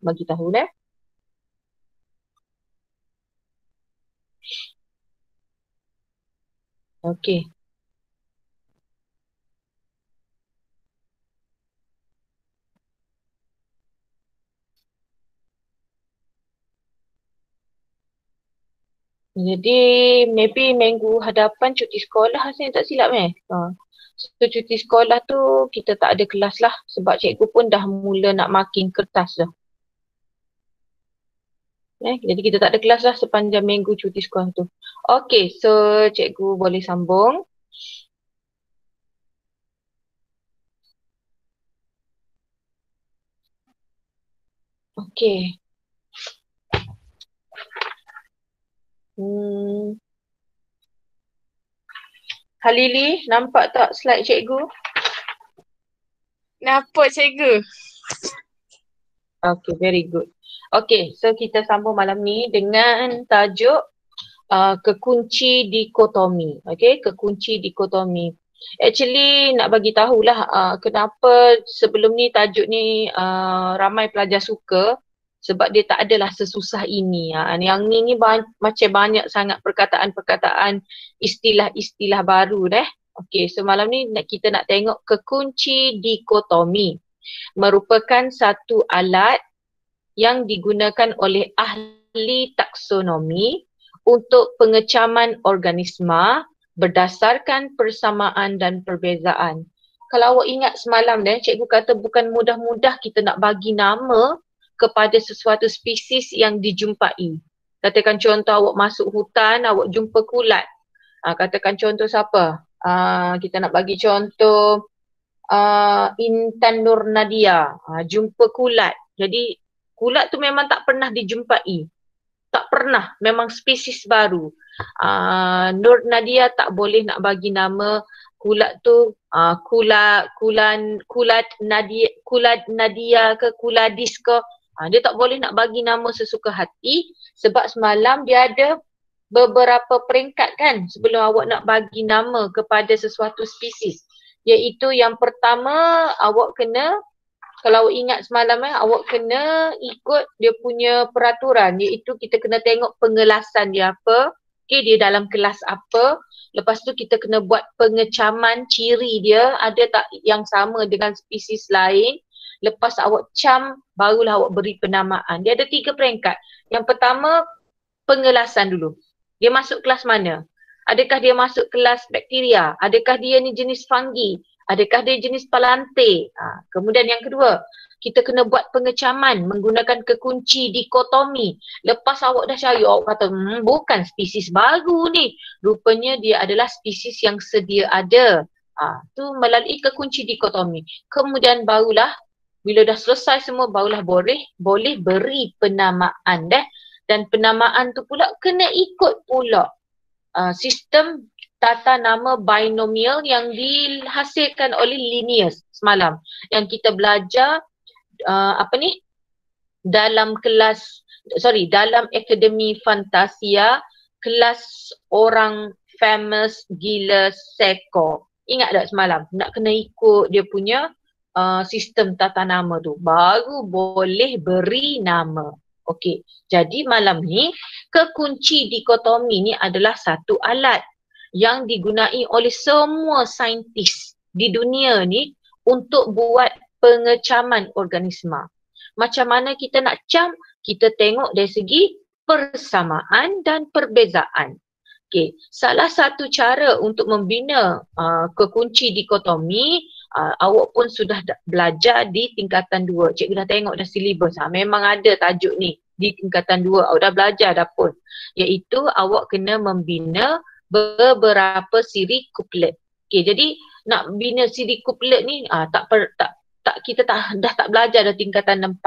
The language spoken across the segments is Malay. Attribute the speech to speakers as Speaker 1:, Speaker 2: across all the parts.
Speaker 1: Bagi tahu deh. Okey. Jadi maybe minggu hadapan cuti sekolah saya tak silap So cuti sekolah tu kita tak ada kelas lah sebab cikgu pun dah mula nak marking kertas dah. Jadi kita tak ada kelas lah sepanjang minggu cuti sekolah tu. Okey, so cikgu boleh sambung. Okey. Halili, nampak tak slide cikgu?
Speaker 2: Nampak cikgu.
Speaker 1: Okay, very good. Okay, so kita sambung malam ni dengan tajuk kekunci dikotomi. Okay, kekunci dikotomi. Actually nak bagi tahulah kenapa sebelum ni tajuk ni ramai pelajar suka sebab dia tak adalah sesusah ini. Yang ni macam banyak sangat perkataan-perkataan, istilah-istilah baru deh. Okay, so malam ni kita nak tengok kekunci dikotomi. Merupakan satu alat yang digunakan oleh ahli taksonomi untuk pengecaman organisma berdasarkan persamaan dan perbezaan. Kalau awak ingat semalam cikgu kata bukan mudah-mudah kita nak bagi nama kepada sesuatu spesies yang dijumpai. Katakan contoh awak masuk hutan, awak jumpa kulat. Katakan contoh siapa? Kita nak bagi contoh Intan Nur Nadia, jumpa kulat. Jadi kulat tu memang tak pernah dijumpai. Tak pernah, memang spesies baru. Nur Nadia tak boleh nak bagi nama kulat tu kulat Nadia ke kuladis ke. Dia tak boleh nak bagi nama sesuka hati sebab semalam dia ada beberapa peringkat kan sebelum awak nak bagi nama kepada sesuatu spesies. Iaitu yang pertama awak kena, kalau awak ingat semalam awak kena ikut dia punya peraturan iaitu kita kena tengok pengelasan dia apa, dia dalam kelas apa. Lepas tu kita kena buat pengecaman ciri dia ada tak yang sama dengan spesies lain. Lepas awak cam barulah awak beri penamaan. Dia ada 3 peringkat. Yang pertama pengelasan dulu. Dia masuk kelas mana? Adakah dia masuk kelas bakteria? Adakah dia ni jenis fungi? Adakah dia jenis palante? Kemudian yang kedua, kita kena buat pengecaman menggunakan kekunci dikotomi. Lepas awak dah cari, awak kata, bukan spesies baru ni. Rupanya dia adalah spesies yang sedia ada. Tu melalui kekunci dikotomi. Kemudian barulah, bila dah selesai semua, barulah boleh beri penamaan dan penamaan tu pula kena ikut pula sistem tata nama binomial yang dihasilkan oleh Linnaeus semalam yang kita belajar dalam dalam Akademi Fantasia kelas orang famous gila seko. Ingat tak semalam? Nak kena ikut dia punya sistem tata nama tu baru boleh beri nama. Okey, jadi malam ni kekunci dikotomi ni adalah satu alat yang digunai oleh semua saintis di dunia ni untuk buat pengecaman organisma. Macam mana kita nak cam? Kita tengok dari segi persamaan dan perbezaan. Okey, salah satu cara untuk membina kekunci dikotomi awak pun sudah belajar di tingkatan 2. Cikgu dah tengok dah silibus. Memang ada tajuk ni di tingkatan 2. Awak dah belajar dah pun. Iaitu awak kena membina beberapa siri kuplet. Okey, jadi nak bina siri kuplet ni kita dah tak belajar dah tingkatan 4.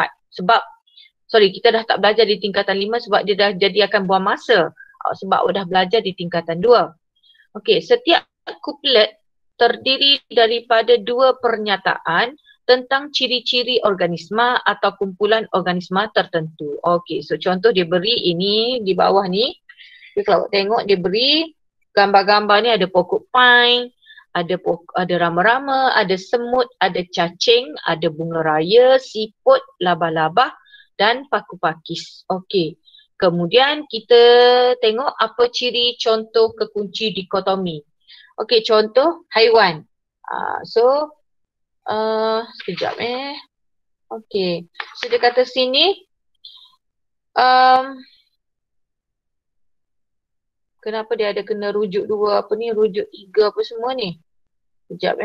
Speaker 1: Kita dah tak belajar di tingkatan 5 sebab dia dah jadi akan buang masa. Sebab awak dah belajar di tingkatan 2. Okey, setiap kuplet terdiri daripada 2 pernyataan tentang ciri-ciri organisma atau kumpulan organisma tertentu. Okey, so contoh dia beri ini di bawah ni. Kalau awak tengok dia beri gambar-gambar ni ada pokok pine, ada rama-rama, ada semut, ada cacing, ada bunga raya, siput, laba-laba dan paku pakis. Okey. Kemudian kita tengok apa ciri contoh kekunci dikotomi. Okey, contoh haiwan. Sekejap Okey. So dia kata sini kenapa dia ada kena rujuk dua apa ni, rujuk tiga apa semua ni. Sekejap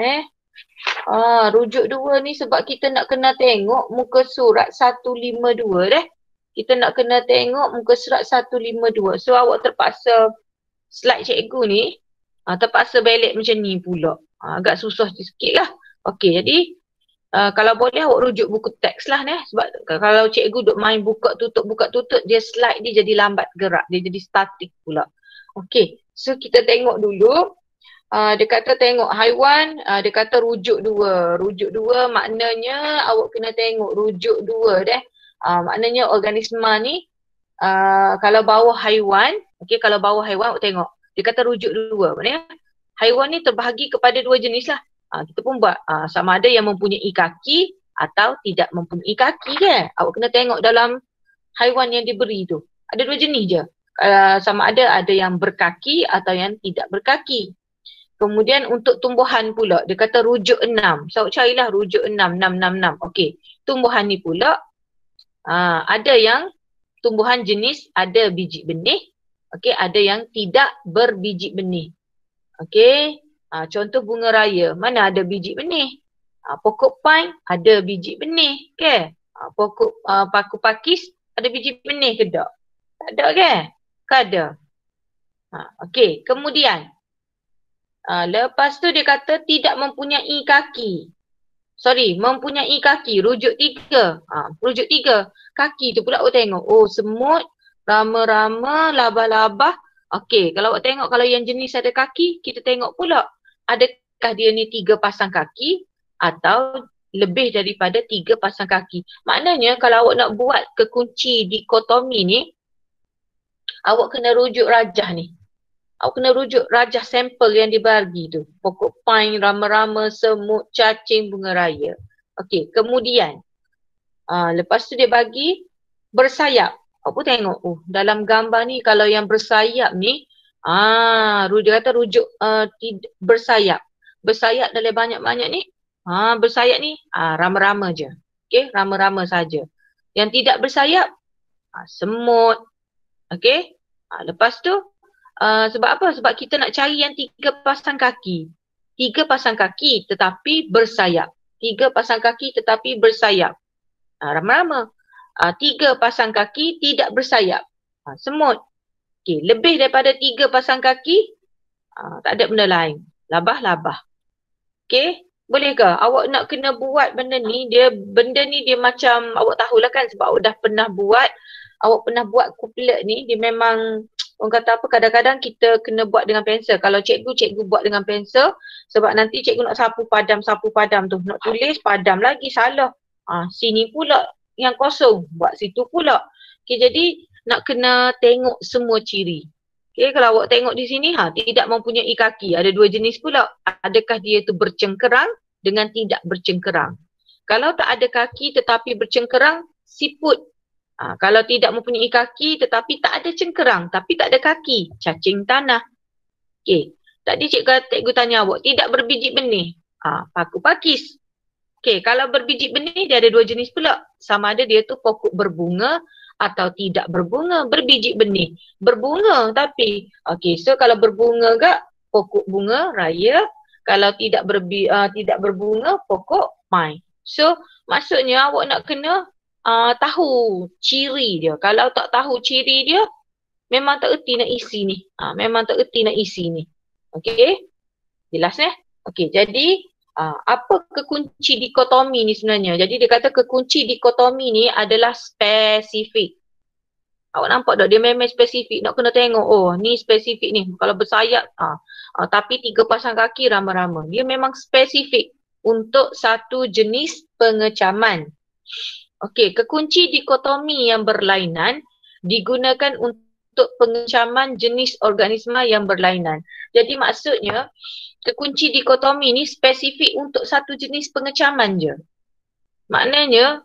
Speaker 1: rujuk dua ni sebab kita nak kena tengok muka surat 152 dah. Kita nak kena tengok muka surat 152. So awak terpaksa slide cikgu ni terpaksa balik macam ni pula. Agak susah sikit lah. Okey, jadi kalau boleh awak rujuk buku teks lah sebab kalau cikgu duk main buka tutup dia slide dia jadi lambat gerak, dia jadi statik pula. Okey, so kita tengok dulu. Dia kata tengok haiwan, dia kata rujuk dua. Rujuk dua maknanya awak kena tengok rujuk dua maknanya organisma ni kalau bawah haiwan, okey, kalau bawah haiwan awak tengok. Dia kata rujuk dua. Maknanya haiwan ni terbahagi kepada dua jenis lah. Kita pun buat sama ada yang mempunyai kaki atau tidak mempunyai kaki kan. Awak kena tengok dalam haiwan yang diberi tu. Ada dua jenis je. Sama ada yang berkaki atau yang tidak berkaki. Kemudian untuk tumbuhan pula, dia kata rujuk 6. So carilah rujuk 6, 6, 6, 6. Okey, tumbuhan ni pula ada yang tumbuhan jenis ada biji benih. Okey, ada yang tidak berbiji benih. Okey, contoh bunga raya, mana ada biji benih? Pokok pine ada biji benih ke? Pokok paku pakis ada biji benih ke tak? Tak ada ke? Ke ada? Okey, kemudian lepas tu dia kata tidak mempunyai kaki. Mempunyai kaki. Rujuk 3. Rujuk 3. Kaki tu pula awak tengok. Oh, semut, rama-rama, labah-labah. Okey, kalau awak tengok kalau yang jenis ada kaki, kita tengok pula. Adakah dia ni 3 pasang kaki atau lebih daripada 3 pasang kaki. Maknanya kalau awak nak buat kekunci dikotomi ni, awak kena rujuk rajah ni. Awak kena rujuk rajah sampel yang dibagi tu. Pokok pine, rama-rama, semut, cacing, bunga raya. Okey, kemudian lepas tu dia bagi bersayap. Awak pun tengok, dalam gambar ni kalau yang bersayap ni, dia kata rujuk bersayap. Bersayap dalam banyak-banyak ni, bersayap ni rama-rama je. Okey, rama-rama saja. Yang tidak bersayap, semut. Okey, lepas tu sebab apa? Sebab kita nak cari yang 3 pasang kaki. 3 pasang kaki tetapi bersayap. 3 pasang kaki tetapi bersayap. Rama-rama. 3 pasang kaki tidak bersayap. Semut. Okay. Lebih daripada 3 pasang kaki, tak ada benda lain. Labah-labah. Okay. Boleh ke? Awak nak kena buat benda ni, benda ni dia macam, awak tahulah kan sebab awak dah pernah buat. Awak pernah buat couplet ni, dia memang orang kata apa, kadang-kadang kita kena buat dengan pensel. Kalau cikgu buat dengan pensel sebab nanti cikgu nak sapu padam tu. Nak tulis padam lagi salah. Sini pula yang kosong, buat situ pula. Okay, jadi nak kena tengok semua ciri. Okay, kalau awak tengok di sini, tidak mempunyai kaki. Ada 2 jenis pula. Adakah dia tu bercengkerang dengan tidak bercengkerang. Kalau tak ada kaki tetapi bercengkerang, siput. Kalau tidak mempunyai kaki tetapi tak ada cengkerang, tapi tak ada kaki, cacing tanah. Okey, tadi cikgu tanya awak, tidak berbiji benih, paku pakis. Okey, kalau berbiji benih dia ada 2 jenis pula. Sama ada dia tu pokok berbunga atau tidak berbunga, berbiji benih. Berbunga tapi, okey, so kalau berbunga ke pokok bunga raya, kalau tidak berbunga pokok pine. So maksudnya awak nak kena tahu ciri dia. Kalau tak tahu ciri dia, memang tak erti nak isi ni. Memang tak erti nak isi ni. Okey? Jelas Okey, jadi apa kekunci dikotomi ni sebenarnya? Jadi dia kata kekunci dikotomi ni adalah spesifik. Awak nampak tak? Dia memang spesifik. Nak kena tengok, ni spesifik ni. Kalau bersayap, tapi 3 pasang kaki rama-rama. Dia memang spesifik untuk satu jenis pengecaman. Okey, kekunci dikotomi yang berlainan digunakan untuk pengecaman jenis organisma yang berlainan. Jadi maksudnya, kekunci dikotomi ni spesifik untuk satu jenis pengecaman je. Maknanya,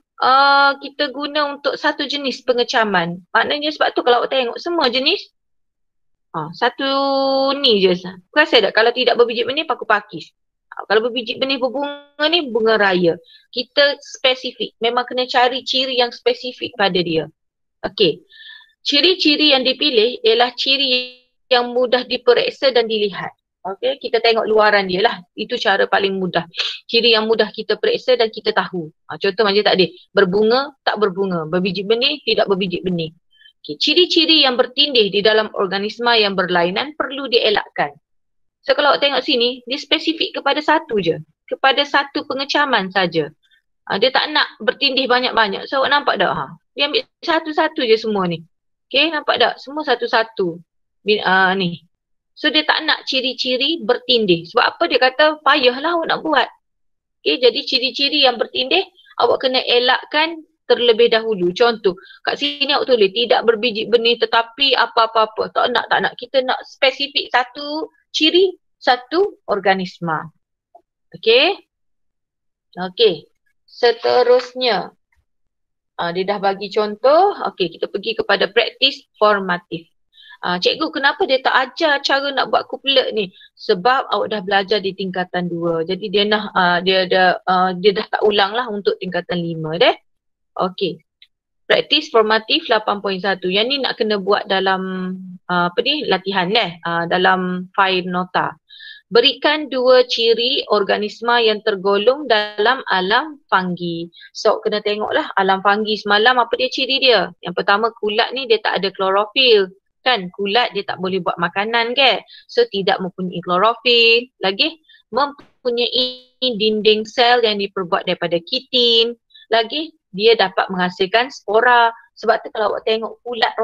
Speaker 1: kita guna untuk satu jenis pengecaman. Maknanya sebab tu kalau awak tengok semua jenis satu ni je. Perasan tak kalau tidak berbiji benih paku pakis. Kalau berbiji benih berbunga ni bunga raya. Kita spesifik. Memang kena cari ciri yang spesifik pada dia. Okey. Ciri-ciri yang dipilih ialah ciri yang mudah diperiksa dan dilihat. Okey, kita tengok luaran dia lah. Itu cara paling mudah. Ciri yang mudah kita periksa dan kita tahu. Contoh macam tadi, berbunga, tak berbunga. Berbiji benih, tidak berbiji benih. Okay. Ciri-ciri yang bertindih di dalam organisma yang berlainan perlu dielakkan. So kalau awak tengok sini, dia spesifik kepada satu je. Kepada satu pengecaman saja. Dia tak nak bertindih banyak-banyak. So awak nampak tak? Dia ambil satu-satu je semua ni. Okay, nampak tak? Semua satu-satu. Ni. So dia tak nak ciri-ciri bertindih. Sebab apa dia kata payahlah awak nak buat. Okay, jadi ciri-ciri yang bertindih awak kena elakkan terlebih dahulu. Contoh, kat sini awak tulis tidak berbiji benih tetapi apa-apa-apa. Tak nak. Kita nak spesifik satu ciri, satu organisma. Okay. Okay. Seterusnya. Dia dah bagi contoh. Okay, kita pergi kepada praktis formatif. Cikgu, kenapa dia tak ajar cara nak buat couplet ni? Sebab awak dah belajar di tingkatan 2. Jadi dia dah tak ulang lah untuk tingkatan 5 deh. Okey. Praktis formatif 8.1. Yang ni nak kena buat dalam latihan deh. Dalam fail nota. Berikan 2 ciri organisma yang tergolong dalam alam fungi. So kena tengoklah alam fungi semalam apa dia ciri dia. Yang pertama kulat ni dia tak ada klorofil. Kan kulat dia tak boleh buat makanan ke. So tidak mempunyai klorofil. Lagi mempunyai dinding sel yang diperbuat daripada kitin. Lagi dia dapat menghasilkan spora. Sebab tu kalau awak tengok kulat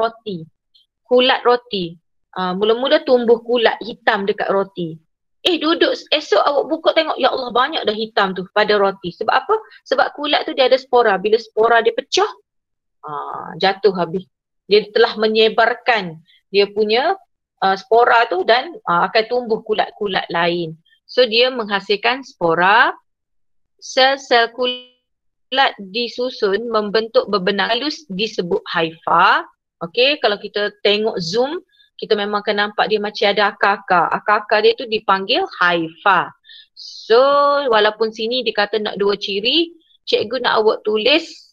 Speaker 1: roti. Mula-mula tumbuh kulat hitam dekat roti. Duduk esok awak buka tengok, ya Allah banyak dah hitam tu pada roti. Sebab apa? Sebab kulat tu dia ada spora. Bila spora dia pecah, jatuh habis. Dia telah menyebarkan dia punya spora tu dan akan tumbuh kulat-kulat lain. So dia menghasilkan spora. Sel-sel kulat disusun membentuk bebenang halus disebut haifa. Okey, kalau kita tengok zoom, kita memang akan nampak dia macam ada akar-akar. Akar-akar dia tu dipanggil haifa. So walaupun sini dia kata nak 2 ciri, cikgu nak awak tulis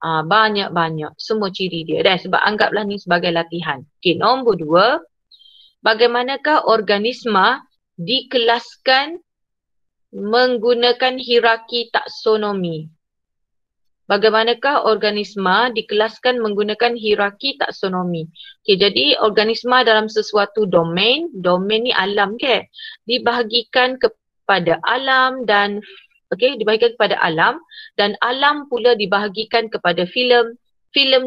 Speaker 1: banyak-banyak semua ciri dia dah, sebab anggaplah ni sebagai latihan. Okey, nombor 2. Bagaimanakah organisma dikelaskan menggunakan hierarki taksonomi? Bagaimanakah organisma dikelaskan menggunakan hierarki taksonomi? Okey, jadi organisma dalam sesuatu domain ni alam ke? Dibahagikan kepada alam dan dibahagikan kepada alam dan alam pula dibahagikan kepada filem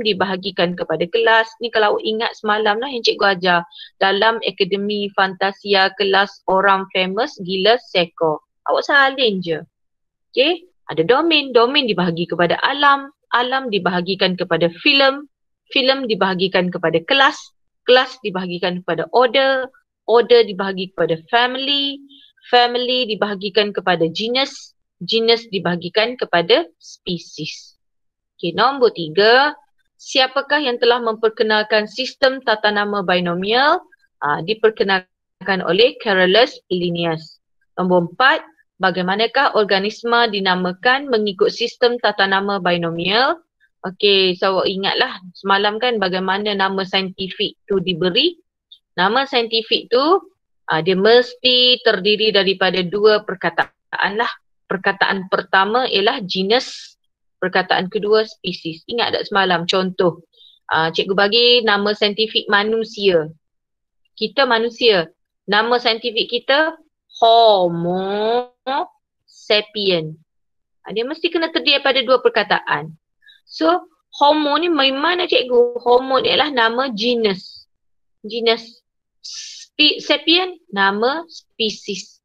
Speaker 1: dibahagikan kepada kelas. Ni kalau awak ingat semalam lah yang cikgu ajar dalam Akademi Fantasia kelas orang famous gila seko. Awak salin je. Okey, ada domain dibahagi kepada alam dibahagikan kepada filem dibahagikan kepada kelas dibahagikan kepada order dibahagi kepada family dibahagikan kepada genus dibahagikan kepada spesies. Okey, nombor 3. Siapakah yang telah memperkenalkan sistem tata nama binomial? Diperkenalkan oleh Carolus Linnaeus. Nombor 4. Bagaimanakah organisma dinamakan mengikut sistem tata nama binomial? Okey, so awak ingatlah semalam kan bagaimana nama saintifik tu diberi. Nama saintifik tu dia mesti terdiri daripada 2 perkataan lah. Perkataan pertama ialah genus, perkataan kedua spesies. Ingat tak semalam contoh cikgu bagi nama saintifik manusia. Kita manusia. Nama saintifik kita Homo sapien. Dia mesti kena terdiri daripada 2 perkataan. So, Homo ni mana cikgu? Homo ni adalah nama genus. Sapien, nama spesies.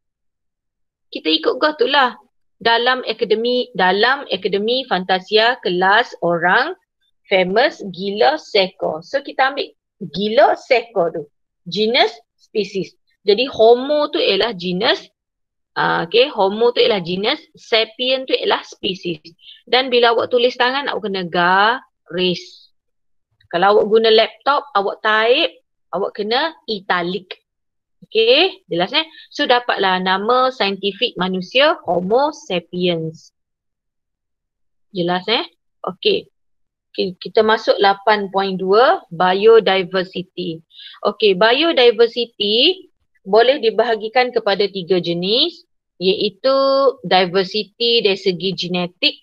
Speaker 1: Kita ikut kau tu lah. Dalam akademi Fantasia kelas orang famous gila seko. So, kita ambil gila seko tu. Genus, spesies. Jadi Homo tu ialah genus, Okay, Homo tu ialah genus, Sapien tu ialah spesies. Dan bila awak tulis tangan, awak kena garis. Kalau awak guna laptop, awak type, awak kena italic. Okay, jelas So dapatlah nama saintifik manusia Homo sapiens. Jelas Okay. Kita masuk 8.2, biodiversity. Okay, biodiversity boleh dibahagikan kepada 3 jenis, iaitu diversity dari segi genetik,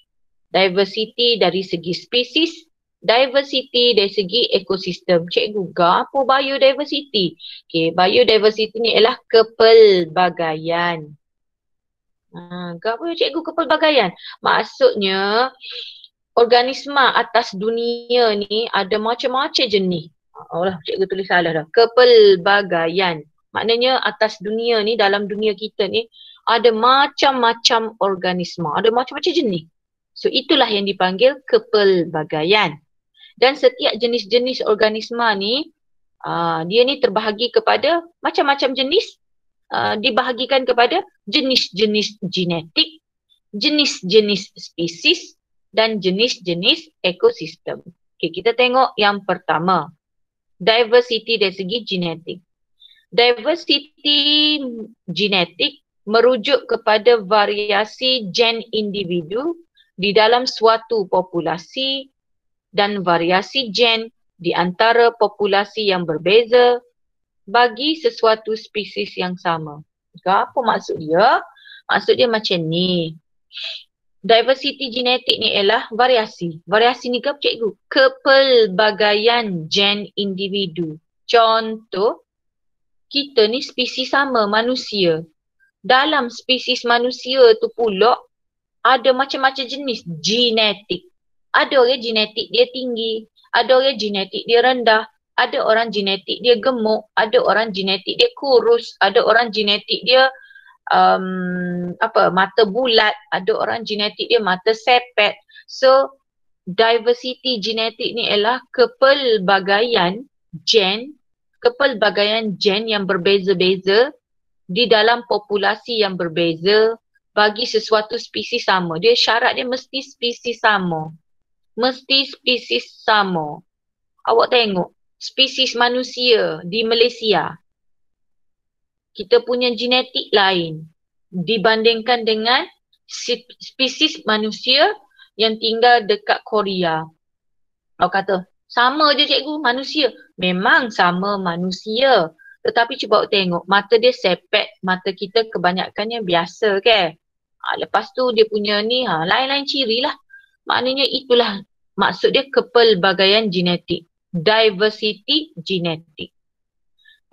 Speaker 1: diversity dari segi spesies, diversity dari segi ekosistem. Cikgu, apa biodiversity? Okay, biodiversity ni ialah kepelbagaian. Apa cikgu kepelbagaian? Maksudnya, organisma atas dunia ni ada macam-macam jenis. Cikgu tulis salah dah. Kepelbagaian. Maknanya atas dunia ni, dalam dunia kita ni, ada macam-macam organisma. Ada macam-macam jenis. So itulah yang dipanggil kepelbagaian. Dan setiap jenis-jenis organisma ni, dia ni terbahagi kepada macam-macam jenis. Dibahagikan kepada jenis-jenis genetik, jenis-jenis spesies, dan jenis-jenis ekosistem. Okay, kita tengok yang pertama. Diversity dari segi genetik. Diversity genetik merujuk kepada variasi gen individu di dalam suatu populasi dan variasi gen di antara populasi yang berbeza bagi sesuatu spesies yang sama. Apa maksud dia? Maksud dia macam ni. Diversity genetik ni ialah variasi. Variasi ni ke cikgu? Kepelbagaian gen individu. Contoh, kita ni spesies sama, manusia. Dalam spesies manusia tu pula ada macam-macam jenis genetik. Ada orang genetik dia tinggi, ada orang genetik dia rendah, ada orang genetik dia gemuk, ada orang genetik dia kurus, ada orang genetik dia mata bulat, ada orang genetik dia mata sepet. So diversity genetik ni ialah kepelbagaian gen yang berbeza-beza di dalam populasi yang berbeza bagi sesuatu spesies sama. Dia syarat dia mesti spesies sama. Mesti spesies sama. Awak tengok spesies manusia di Malaysia, kita punya genetik lain dibandingkan dengan spesies manusia yang tinggal dekat Korea. Awak kata, sama je cikgu manusia. Memang sama manusia. Tetapi cuba awak tengok, mata dia sepet, mata kita kebanyakannya biasa ke? Lepas tu dia punya ni lain-lain ciri lah. Maknanya itulah maksud dia kepelbagaian genetik. Diversity genetik.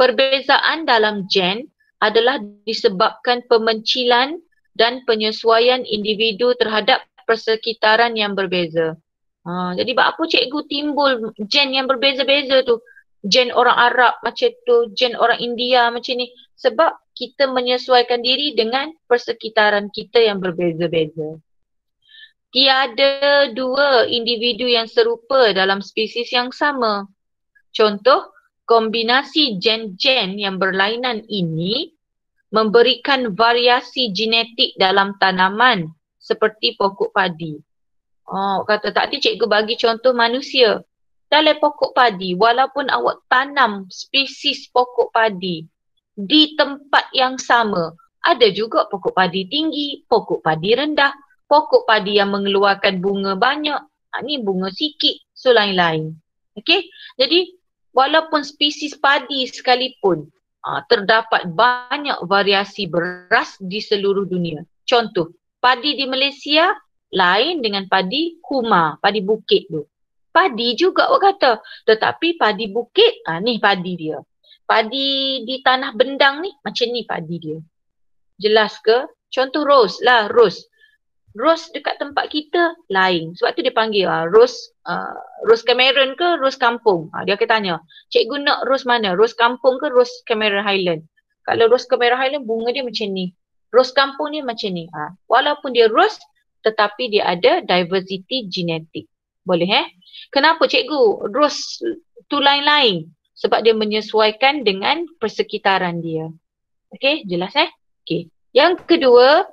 Speaker 1: Perbezaan dalam gen adalah disebabkan pemencilan dan penyesuaian individu terhadap persekitaran yang berbeza. Jadi apa cikgu timbul gen yang berbeza-beza tu? Gen orang Arab macam tu, gen orang India macam ni. Sebab kita menyesuaikan diri dengan persekitaran kita yang berbeza-beza. Tiada dua individu yang serupa dalam spesies yang sama. Contoh, kombinasi gen-gen yang berlainan ini memberikan variasi genetik dalam tanaman seperti pokok padi. Kata tadi cikgu bagi contoh manusia. Dalam pokok padi, walaupun awak tanam spesies pokok padi di tempat yang sama, ada juga pokok padi tinggi, pokok padi rendah, pokok padi yang mengeluarkan bunga banyak, ni bunga sikit, so lain-lain. Okey, jadi walaupun spesies padi sekalipun, terdapat banyak variasi beras di seluruh dunia. Contoh, padi di Malaysia lain dengan padi Huma, padi bukit tu. Padi juga awak kata, tetapi padi bukit, ni padi dia. Padi di tanah bendang ni, macam ni padi dia. Jelas ke? Contoh ros lah, ros. Ros dekat tempat kita lain. Sebab tu dia panggil ros Cameron ke ros kampung. Dia akan tanya, cikgu nak ros mana? Ros kampung ke ros Cameron Highland? Kalau ros Cameron Highland bunga dia macam ni. Ros kampung ni macam ni. Walaupun dia ros tetapi dia ada diversity genetik. Boleh Kenapa cikgu? Ros tu lain-lain. Sebab dia menyesuaikan dengan persekitaran dia. Okey, jelas Okey. Yang kedua,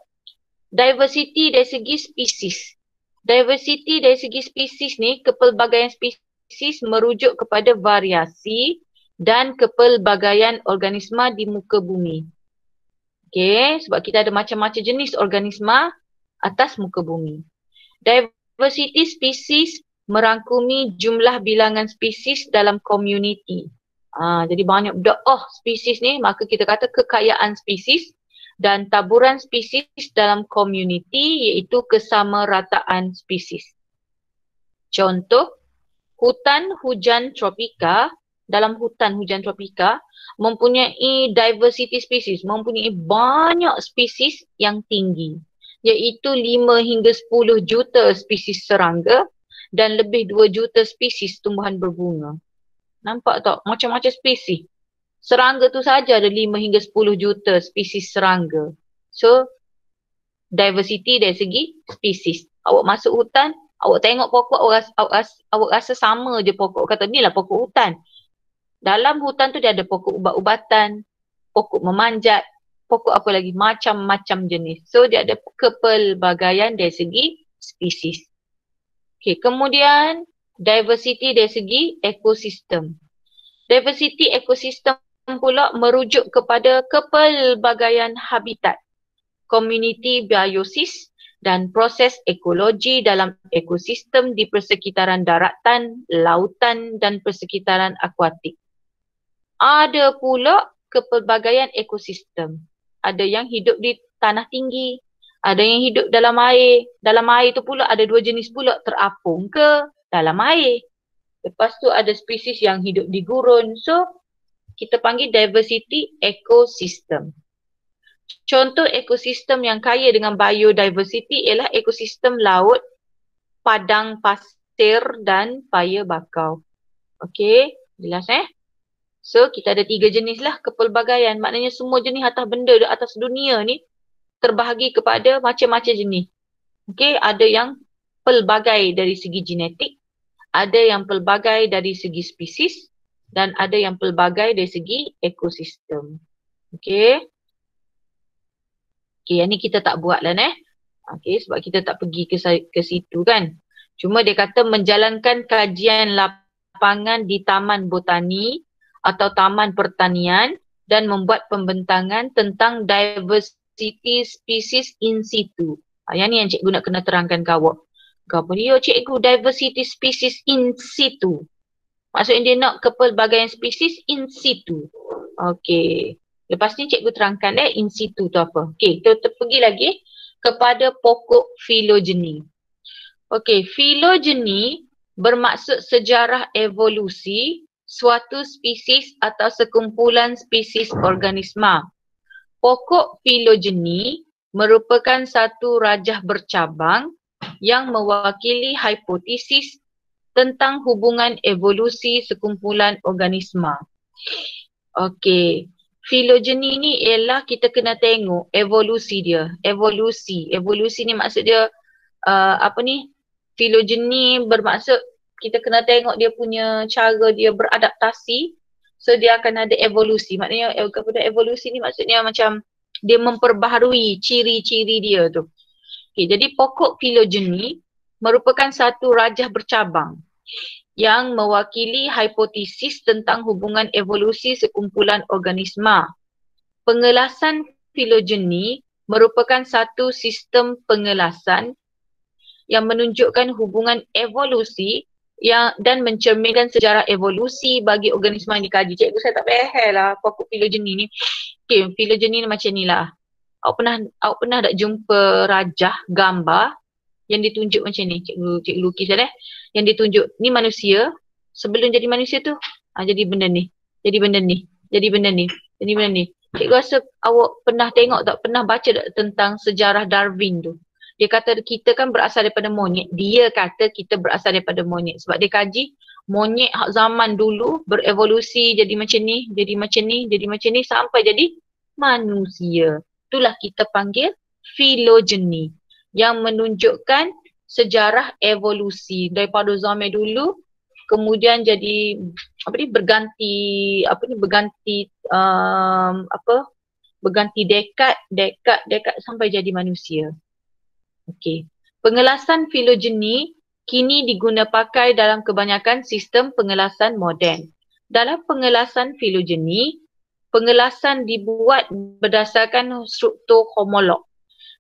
Speaker 1: diversity dari segi spesies. Diversity dari segi spesies ni, kepelbagaian spesies merujuk kepada variasi dan kepelbagaian organisma di muka bumi. Okey, sebab kita ada macam-macam jenis organisma atas muka bumi. Diversity spesies merangkumi jumlah bilangan spesies dalam komuniti. Jadi banyak spesies ni, maka kita kata kekayaan spesies dan taburan spesies dalam komuniti iaitu kesamarataan spesies. Contoh, hutan hujan tropika, dalam hutan hujan tropika mempunyai diversity spesies, mempunyai banyak spesies yang tinggi, iaitu 5 hingga 10 juta spesies serangga dan lebih 2 juta spesies tumbuhan berbunga. Nampak tak? Macam-macam spesies. Serangga tu saja ada 5 hingga 10 juta spesies serangga. So, diversity dari segi spesies. Awak masuk hutan, awak tengok pokok, awak rasa sama je pokok. Kata ni lah pokok hutan. Dalam hutan tu dia ada pokok ubat-ubatan, pokok memanjat, pokok apa lagi, macam-macam jenis. So, dia ada kepelbagaian dari segi spesies. Okay, kemudian diversity dari segi ekosistem. Diversity ekosistem pula merujuk kepada kepelbagaian habitat, community biosis dan proses ekologi dalam ekosistem di persekitaran daratan, lautan dan persekitaran akuatik. Ada pula kepelbagaian ekosistem. Ada yang hidup di tanah tinggi, ada yang hidup dalam air. Dalam air tu pula ada 2 jenis pula, terapung ke dalam air. Lepas tu ada spesies yang hidup di gurun. So, kita panggil diversity ekosistem. Contoh ekosistem yang kaya dengan biodiversity ialah ekosistem laut, padang pasir dan paya bakau. Okey, jelas So, kita ada 3 jenis lah kepelbagaian. Maknanya semua jenis atas benda di atas dunia ni terbahagi kepada macam-macam jenis. Okey, ada yang pelbagai dari segi genetik, ada yang pelbagai dari segi spesies dan ada yang pelbagai dari segi ekosistem. Okey. Okey, yang ni kita tak buat lah Okey, sebab kita tak pergi ke situ kan. Cuma dia kata menjalankan kajian lapangan di taman botani atau taman pertanian dan membuat pembentangan tentang diversity species in situ. Yang ni yang cikgu nak kena terangkan ke awak. Apa dia cikgu, diversity species in situ? Maksudnya dia nak kepelbagaian spesies in situ. Okey. Lepas ni cikgu terangkan in situ tu apa. Okey, kita pergi lagi kepada pokok filogeni. Okey, filogeni bermaksud sejarah evolusi suatu spesies atau sekumpulan spesies organisma. Pokok filogeni merupakan satu rajah bercabang yang mewakili hipotesis tentang hubungan evolusi sekumpulan organisma. Okey, filogeni ni ialah kita kena tengok evolusi dia. Evolusi ni maksud dia filogeni bermaksud kita kena tengok dia punya cara dia beradaptasi. So dia akan ada evolusi. Maknanya kepada evolusi ni maksudnya macam dia memperbaharui ciri-ciri dia tu. Okay, jadi pokok filogeni merupakan satu rajah bercabang yang mewakili hipotesis tentang hubungan evolusi sekumpulan organisma. Pengelasan filogeni merupakan satu sistem pengelasan yang menunjukkan hubungan evolusi dan mencerminkan sejarah evolusi bagi organisma yang dikaji. Cikgu saya tak faham lah pokok filogeni ni. Okay, filogeni ni macam ni lah. Awak pernah tak jumpa rajah gambar yang ditunjuk macam ni? Cikgu lukis dah. Yang ditunjuk ni manusia, sebelum jadi manusia tu jadi benda ni, jadi benda ni, jadi benda ni, jadi benda ni. Cikgu rasa awak pernah tengok tak, pernah baca tak tentang sejarah Darwin tu? Dia kata kita kan berasal daripada monyet. Dia kata kita berasal daripada monyet sebab dia kaji monyet zaman dulu berevolusi jadi macam ni, jadi macam ni, jadi macam ni sampai jadi manusia. Itulah kita panggil filogeni yang menunjukkan sejarah evolusi daripada zaman dulu kemudian jadi berganti berganti dekad sampai jadi manusia. Okey. Pengelasan filogeni kini diguna pakai dalam kebanyakan sistem pengelasan moden. Dalam pengelasan filogeni, pengelasan dibuat berdasarkan struktur homolog.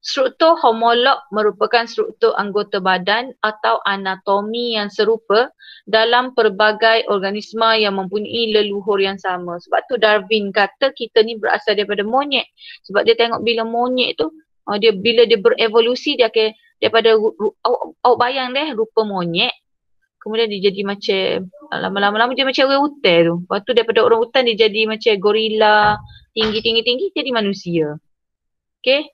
Speaker 1: Struktur homolog merupakan struktur anggota badan atau anatomi yang serupa dalam pelbagai organisma yang mempunyai leluhur yang sama. Sebab tu Darwin kata kita ni berasal daripada monyet. Sebab dia tengok bila monyet tu, bila dia berevolusi dia akan daripada awak bayang deh rupa monyet. Kemudian dia jadi macam lama-lama dia macam orang hutan tu. Lepas tu daripada orang hutan dia jadi macam gorila, tinggi jadi manusia. Okey.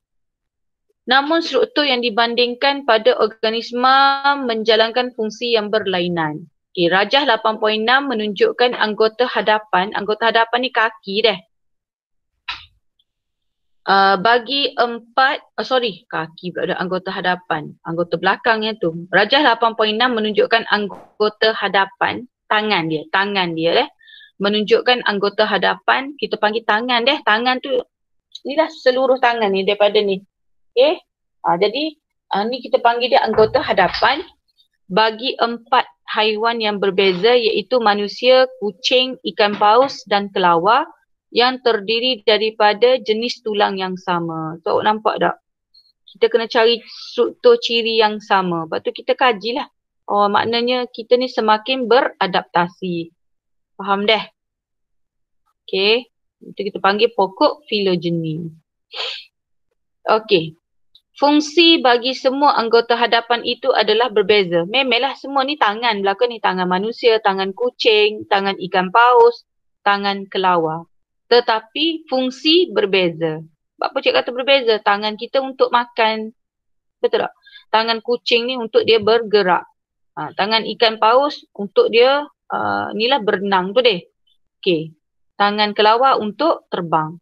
Speaker 1: Namun struktur yang dibandingkan pada organisma menjalankan fungsi yang berlainan. Okay, Rajah 8.6 menunjukkan anggota hadapan ni kaki deh. Bagi kaki pula ada anggota hadapan, anggota belakangnya tu. Rajah 8.6 menunjukkan anggota hadapan, tangan dia deh. Menunjukkan anggota hadapan, kita panggil tangan deh. Tangan tu, inilah seluruh tangan ni daripada ni. Okay. Jadi ni kita panggil dia anggota hadapan bagi 4 haiwan yang berbeza iaitu manusia, kucing, ikan paus dan kelawar yang terdiri daripada jenis tulang yang sama. So nampak tak? Kita kena cari struktur ciri yang sama. Lepas tu kita kajilah. Oh maknanya kita ni semakin beradaptasi. Faham dah? Okay. Itu kita panggil pokok filogeni. Okay. Fungsi bagi semua anggota hadapan itu adalah berbeza. Memanglah semua ni tangan belakang ni. Tangan manusia, tangan kucing, tangan ikan paus, tangan kelawar. Tetapi fungsi berbeza. Apa cik kata berbeza? Tangan kita untuk makan. Betul tak? Tangan kucing ni untuk dia bergerak. Tangan ikan paus untuk dia inilah berenang tu deh. Okey. Tangan kelawar untuk terbang.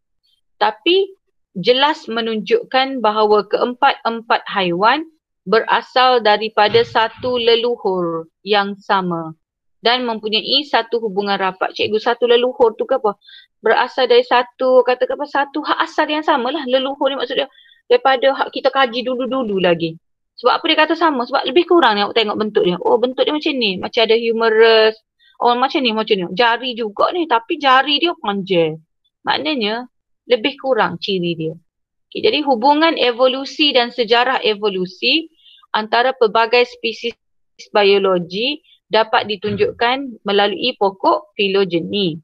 Speaker 1: Tapi jelas menunjukkan bahawa keempat-empat haiwan berasal daripada satu leluhur yang sama dan mempunyai satu hubungan rapat. Cikgu, satu leluhur tu ke apa? Berasal dari satu, katakan apa, satu hak asal yang sama lah. Leluhur ni maksudnya daripada hak kita kaji dulu-dulu lagi. Sebab apa dia kata sama? Sebab lebih kurang ni awak tengok bentuk dia. Oh bentuk dia macam ni, macam ada humerus. Oh macam ni. Jari juga ni tapi jari dia panjang. Maknanya lebih kurang ciri dia. Okay, jadi hubungan evolusi dan sejarah evolusi antara pelbagai spesies biologi dapat ditunjukkan melalui pokok filogeni.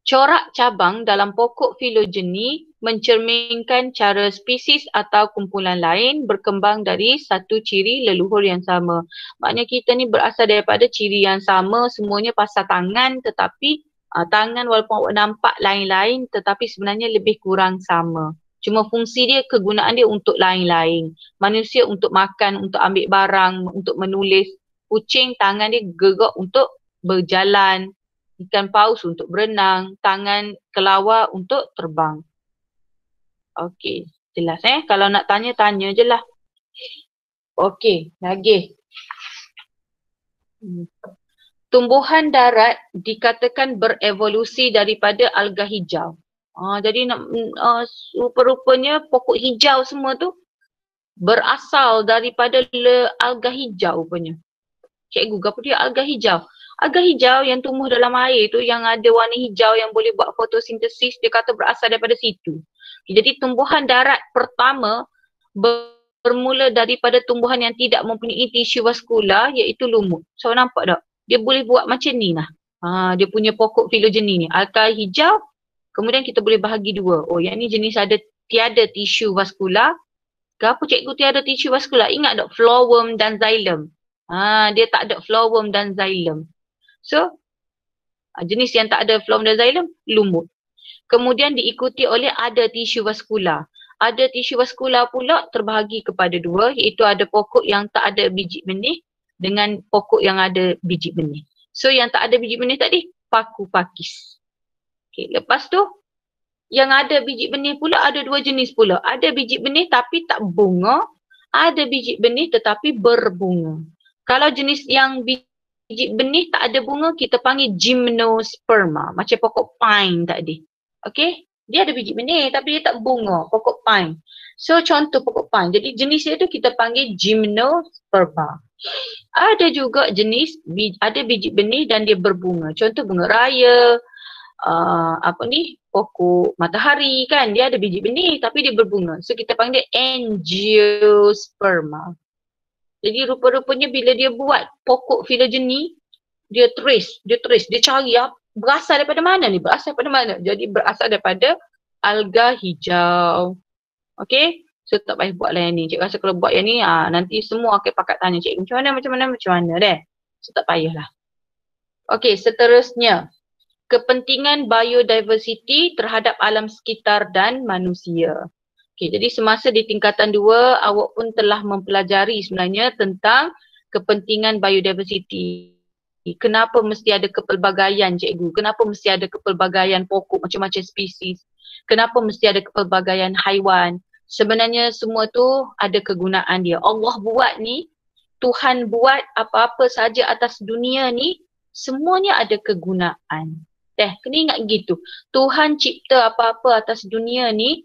Speaker 1: Corak cabang dalam pokok filogeni mencerminkan cara spesies atau kumpulan lain berkembang dari satu ciri leluhur yang sama. Maknanya kita ni berasal daripada ciri yang sama, semuanya pasal tangan, tetapi tangan walaupun awak nampak lain-lain tetapi sebenarnya lebih kurang sama. Cuma fungsi dia, kegunaan dia untuk lain-lain. Manusia untuk makan, untuk ambil barang, untuk menulis. Kucing tangan dia gerak untuk berjalan. Ikan paus untuk berenang. Tangan kelawar untuk terbang. Okey, jelas Kalau nak tanya je lah. Okey, lagi. Tumbuhan darat dikatakan berevolusi daripada alga hijau. Jadi rupa-rupanya pokok hijau semua tu berasal daripada alga hijau rupanya. Cikgu, apa dia alga hijau? Alga hijau yang tumbuh dalam air tu yang ada warna hijau yang boleh buat fotosintesis, dia kata berasal daripada situ. Jadi tumbuhan darat pertama bermula daripada tumbuhan yang tidak mempunyai tisu vaskular iaitu lumut. So nampak tak? Dia boleh buat macam ni lah. Dia punya pokok filogeni ni. Alga hijau, kemudian kita boleh bahagi dua. Oh yang ni jenis tiada tisu vaskular. Kenapa cikgu tiada tisu vaskular? Ingat tak flowworm dan xylem? Dia tak ada flowworm dan xylem. So jenis yang tak ada flowworm dan xylem, lumut. Kemudian diikuti oleh ada tisu vaskular. Ada tisu vaskular pula terbahagi kepada dua, iaitu ada pokok yang tak ada biji benih dengan pokok yang ada biji benih. So yang tak ada biji benih tadi, paku pakis. Okay, lepas tu yang ada biji benih pula ada dua jenis pula. Ada biji benih tapi tak bunga, ada biji benih tetapi berbunga. Kalau jenis yang biji benih tak ada bunga, kita panggil gymnosperma, macam pokok pine tadi. Okay, Dia ada biji benih tapi dia tak bunga, pokok pine. So contoh pokok pine. Jadi jenis dia tu kita panggil gymnosperma. Ada juga jenis ada biji benih dan dia berbunga. Contoh bunga raya, apa ni, pokok matahari kan, dia ada biji benih tapi dia berbunga. So kita panggil angiosperma. Jadi rupa-rupanya bila dia buat pokok filogeny, dia cari berasal daripada mana ni? Berasal daripada mana? Jadi berasal daripada alga hijau. Okay? So tak payah buat lah yang ni. Cikgu rasa kalau buat yang ni, nanti semua akan pakat tanya cikgu macam mana deh. So tak payahlah. Okay, seterusnya. Kepentingan biodiversity terhadap alam sekitar dan manusia. Okay, jadi semasa di tingkatan 2, awak pun telah mempelajari sebenarnya tentang kepentingan biodiversity. Kenapa mesti ada kepelbagaian cikgu? Kenapa mesti ada kepelbagaian pokok macam-macam spesies? Kenapa mesti ada kepelbagaian haiwan? Sebenarnya semua tu ada kegunaan dia. Allah buat ni, Tuhan buat apa-apa saja atas dunia ni, semuanya ada kegunaan. Kena ingat gitu. Tuhan cipta apa-apa atas dunia ni,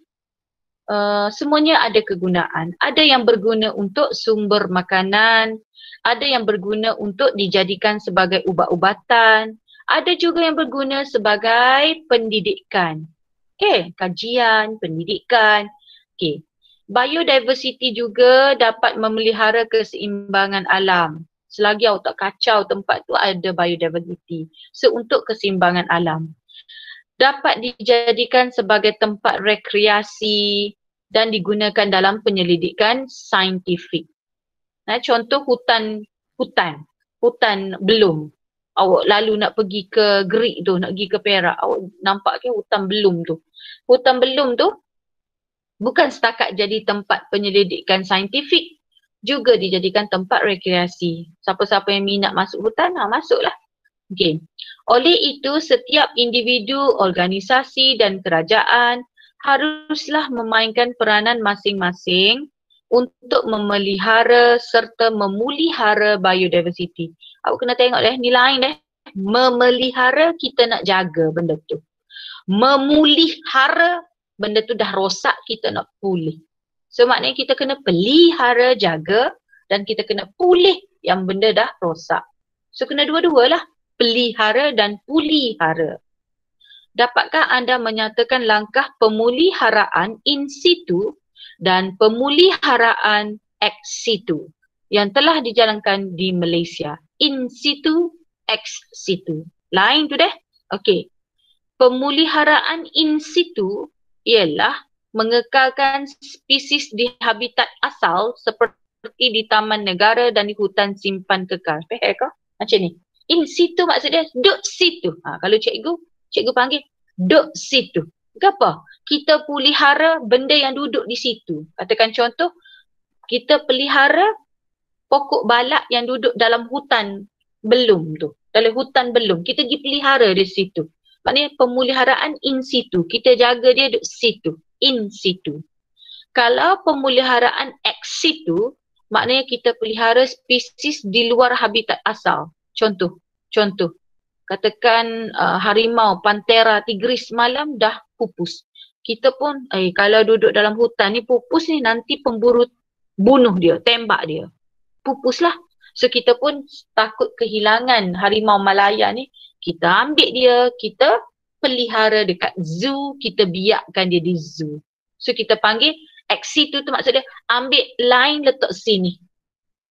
Speaker 1: semuanya ada kegunaan. Ada yang berguna untuk sumber makanan, ada yang berguna untuk dijadikan sebagai ubat-ubatan, ada juga yang berguna sebagai pendidikan. Okay, kajian, pendidikan. Okay. Biodiversity juga dapat memelihara keseimbangan alam. Selagi awak tak kacau tempat tu, ada biodiversity. So untuk keseimbangan alam. Dapat dijadikan sebagai tempat rekreasi dan digunakan dalam penyelidikan saintifik. Contoh hutan belum. Awak lalu nak pergi ke Gerik tu, nak pergi ke Perak, awak nampak ke hutan belum tu. Hutan belum tu bukan setakat jadi tempat penyelidikan saintifik, juga dijadikan tempat rekreasi. Siapa-siapa yang minat masuk hutan, masuklah. Okay. Oleh itu, setiap individu, organisasi dan kerajaan haruslah memainkan peranan masing-masing untuk memelihara serta memulihara biodiversity. Awak kena tengok ni lain Memelihara, kita nak jaga benda tu. Memulihara, benda tu dah rosak, kita nak pulih. So maknanya kita kena pelihara, jaga, dan kita kena pulih yang benda dah rosak. So kena dua-dua lah. Pelihara dan pulihara. Dapatkah anda menyatakan langkah pemeliharaan in situ dan pemeliharaan ex situ yang telah dijalankan di Malaysia? In situ, ex situ. Lain tu deh. Okey. Pemeliharaan in situ ialah mengekalkan spesies di habitat asal seperti di taman negara dan di hutan simpan kekal. Faham ke? Macam ni. In situ maksud dia duduk situ. Kalau cikgu panggil duduk situ. Kenapa? Kita pelihara benda yang duduk di situ. Katakan contoh, kita pelihara pokok balak yang duduk dalam hutan belum tu. Dalam hutan belum. Kita pergi pelihara di situ. Maknanya pemeliharaan in situ. Kita jaga dia duduk situ. In situ. Kalau pemeliharaan ex situ, maknanya kita pelihara spesies di luar habitat asal. Contoh. Katakan harimau, pantera, tigris malam dah pupus. Kita pun, kalau duduk dalam hutan ni pupus ni, nanti pemburu bunuh dia, tembak dia. Pupuslah. So kita pun takut kehilangan harimau Malaya ni, kita ambil dia, kita pelihara dekat zoo, kita biarkan dia di zoo. So kita panggil ex situ tu maksud dia ambil line letak sini.